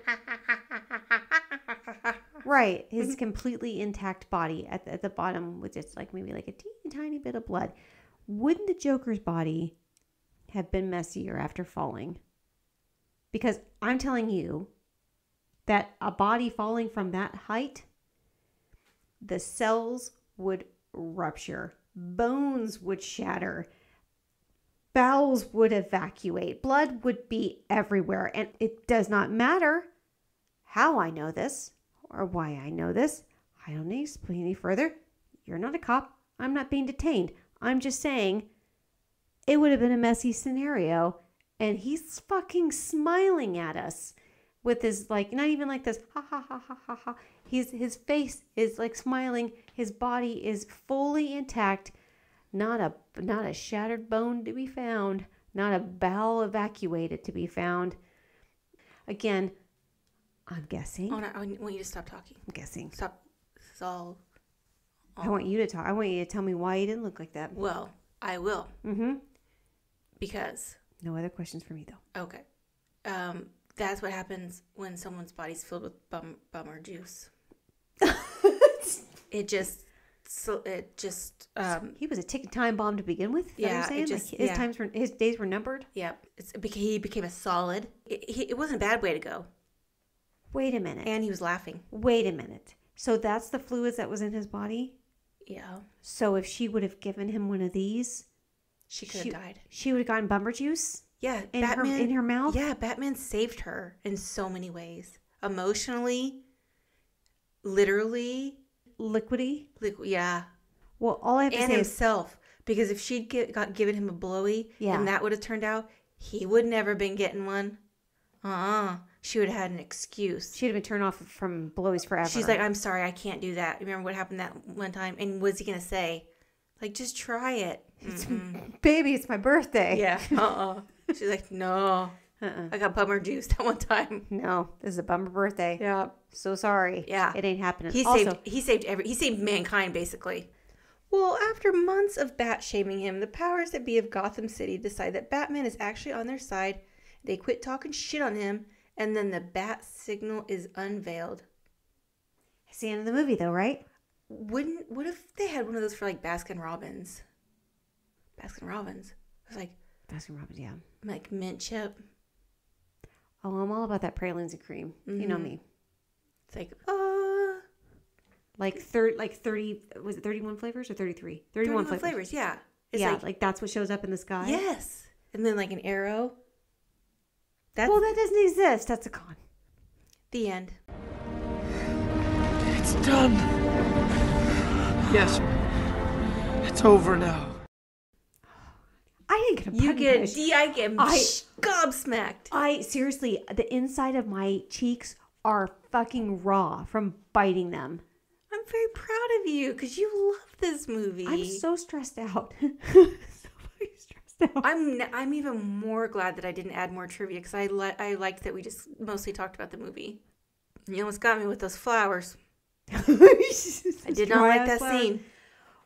Right. His completely intact body at the bottom with just maybe a teeny tiny bit of blood. Wouldn't the Joker's body have been messier after falling? Because I'm telling you that a body falling from that height, the cells would rupture, bones would shatter, bowels would evacuate, blood would be everywhere. And it does not matter how I know this or why I know this. I don't need to explain any further. You're not a cop. I'm not being detained. I'm just saying it would have been a messy scenario. And he's fucking smiling at us with his, like, not even like this, ha ha ha ha ha ha. His face is like smiling. His body is fully intact. Not a shattered bone to be found. Not a bowel evacuated to be found. Again, I'm guessing. Oh, no, I want you to stop talking. I'm guessing. Stop. This is all. I want you to talk. I want you to tell me why he didn't look like that. Well, I will. Mm-hmm. Because. No other questions for me, though. Okay. That's what happens when someone's body's filled with bummer juice. It just. He was a ticking time bomb to begin with. Yeah, it just, like his days were numbered. Yeah, he became a solid. It wasn't a bad way to go. Wait a minute. And he was laughing. Wait a minute. So that's the fluids that was in his body? Yeah. So if she would have given him one of these, she could have died. She would have gotten bummer juice? Yeah. In her mouth? Yeah, Batman saved her in so many ways. Emotionally, literally. Liquidy? Yeah. Well, all I have to say himself. Because if she'd given him a blowy, and that would have turned out, he would never been getting one. She would have had an excuse. She'd have been turned off from blowies forever. She's like, I'm sorry, I can't do that. Remember what happened that one time? And what's he going to say? Like, just try it. Baby, it's my birthday. Yeah. She's like, no. I got bummer juice that one time. No, this is a bummer birthday. Yeah. So sorry. Yeah. It ain't happening. He saved mankind, basically. Well, after months of bat shaming him, the powers that be of Gotham City decide that Batman is actually on their side. They quit talking shit on him, and then the bat signal is unveiled. It's the end of the movie, though, right? What if they had one of those for, like, Baskin Robbins? Baskin Robbins. It was like... Baskin Robbins, yeah. Like mint chip. Oh, I'm all about that pralines and cream. Mm-hmm. You know me. It's like, Like 30, was it 31 flavors or 33? 31 flavors, yeah. It's like that's what shows up in the sky? Yes. And then like an arrow. That doesn't exist. That's a con. The end. It's done. Yes. It's over now. I didn't get a I get gobsmacked. Seriously, the inside of my cheeks are fucking raw from biting them. I'm very proud of you because you love this movie. I'm so stressed out. So fucking stressed out. I'm even more glad that I didn't add more trivia because I liked that we just mostly talked about the movie. You almost got me with those flowers. I did not like that scene.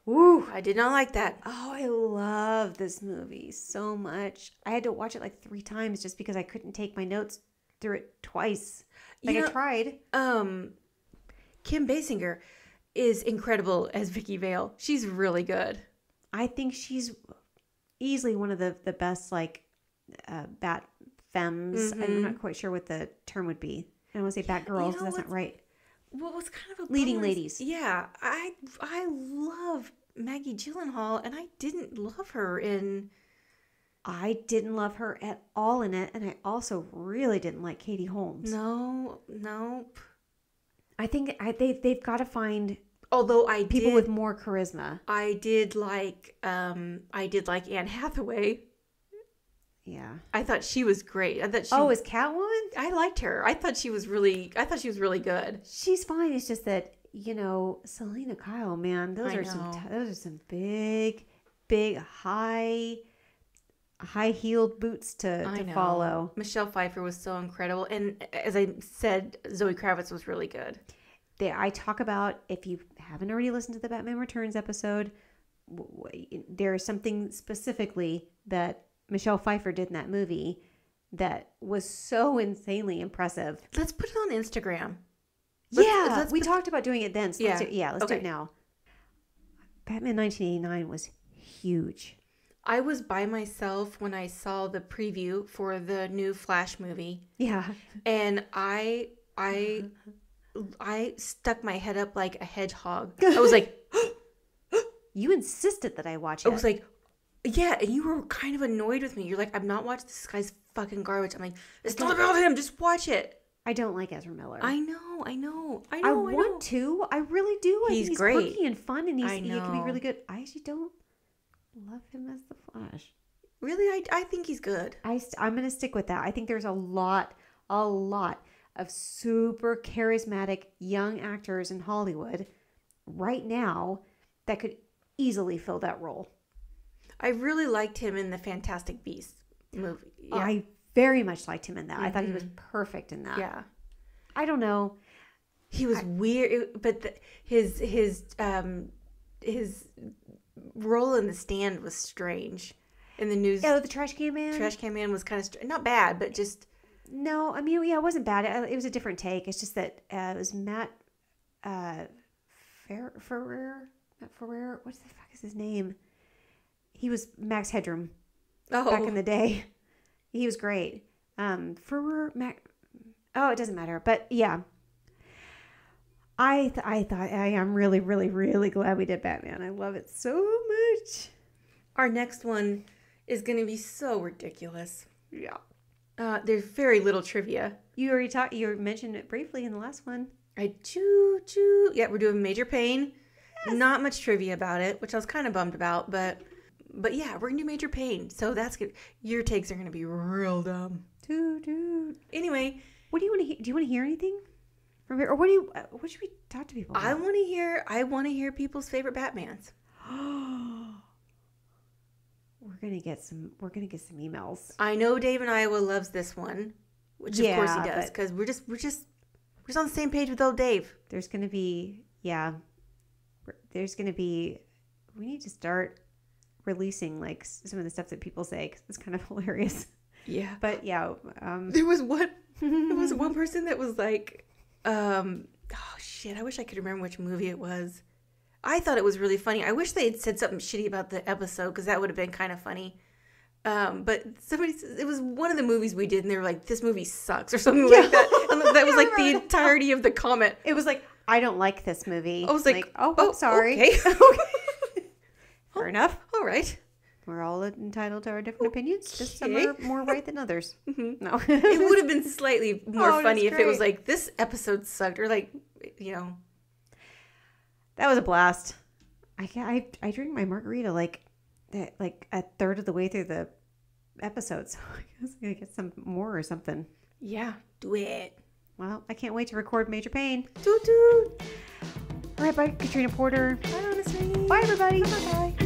Ooh, I did not like that. Oh, I love this movie so much. I had to watch it like 3 times just because I couldn't take my notes through it twice. I tried. Kim Basinger is incredible as Vicki Vale. She's really good. I think she's easily one of the best bat femmes. Mm-hmm. I'm not quite sure what the term would be. I don't want to say bat girls. That's not right. What was kind of a leading ladies? Yeah, I love Maggie Gyllenhaal, and I didn't love her in. I didn't love her at all in it, and I also really didn't like Katie Holmes. No. I think they've got to find. Although people with more charisma. I did like Anne Hathaway. Yeah, I thought she was great. I thought as Catwoman, I liked her. I thought she was really good. She's fine. It's just that Selena Kyle, man, those are some big high heeled boots to follow. Michelle Pfeiffer was so incredible, and as I said, Zoe Kravitz was really good. I talk about, if you haven't already listened to the Batman Returns episode, there is something specifically that Michelle Pfeiffer did in that movie that was so insanely impressive. Let's put it on Instagram. We talked about doing it then. So let's do it now. Batman 1989 was huge. I was by myself when I saw the preview for the new Flash movie. Yeah. And I stuck my head up like a hedgehog. I was like, you insisted that I watch it. I was like, yeah, and you were kind of annoyed with me. You're like, I'm not watching this guy's fucking garbage. I'm like, it's not about him. Just watch it. I don't like Ezra Miller. I know. I want to. I really do. I think he's great. quirky and fun, and he can be know. really good. I actually don't love him as the Flash. Really, I think he's good. I'm going to stick with that. I think there's a lot of super charismatic young actors in Hollywood right now that could easily fill that role. I really liked him in the Fantastic Beasts movie. Yeah. I very much liked him in that. I thought he was perfect in that. Yeah. I don't know. He was weird, but his role in The Stand was strange. In the news. Oh, the Trash Can Man? Trash Can Man was kind of not bad, but just... No, I mean, yeah, it wasn't bad. It was a different take. It's just that it was Matt Ferrer. What the fuck is his name? He was Max Headroom back in the day. He was great. Ferrer, it doesn't matter. But yeah, I am really, really, really glad we did Batman. I love it so much. Our next one is going to be so ridiculous. Yeah. There's very little trivia. You already you mentioned it briefly in the last one. Yeah, we're doing Major Pain. Yes. Not much trivia about it, which I was kind of bummed about, but yeah, we're gonna do Major Pain. So that's good. Your takes are gonna be real dumb. Dude. Anyway, what do you want to hear? Do you want to hear anything from here, or what should we talk to people about? I want to hear people's favorite Batmans. We're gonna get some emails. I know Dave in Iowa loves this one, which of course he does, because we're just on the same page with old Dave. There's gonna be we need to start releasing like some of the stuff that people say, because it's kind of hilarious. Yeah, but yeah, there was one person that was like, oh shit, I wish I could remember which movie it was. I thought it was really funny. I wish they had said something shitty about the episode, because that would have been kind of funny. But it was one of the movies we did, and they were like, "This movie sucks" or something like that. And that was like the entirety of the comment. It was like, "I don't like this movie." I was like "Oh, sorry." Okay. Fair enough. All right. We're all entitled to our different opinions. Just some are more right than others. Mm-hmm. No, it would have been slightly more funny if it was like, "This episode sucked," or like, That was a blast. I drink my margarita like a third of the way through the episode, so I guess I'm gonna get some more or something. Yeah, do it. Well, I can't wait to record Major Pain. Toot toot. All right, bye, Katrina Porter. Bye, honestly. Bye, everybody. Bye.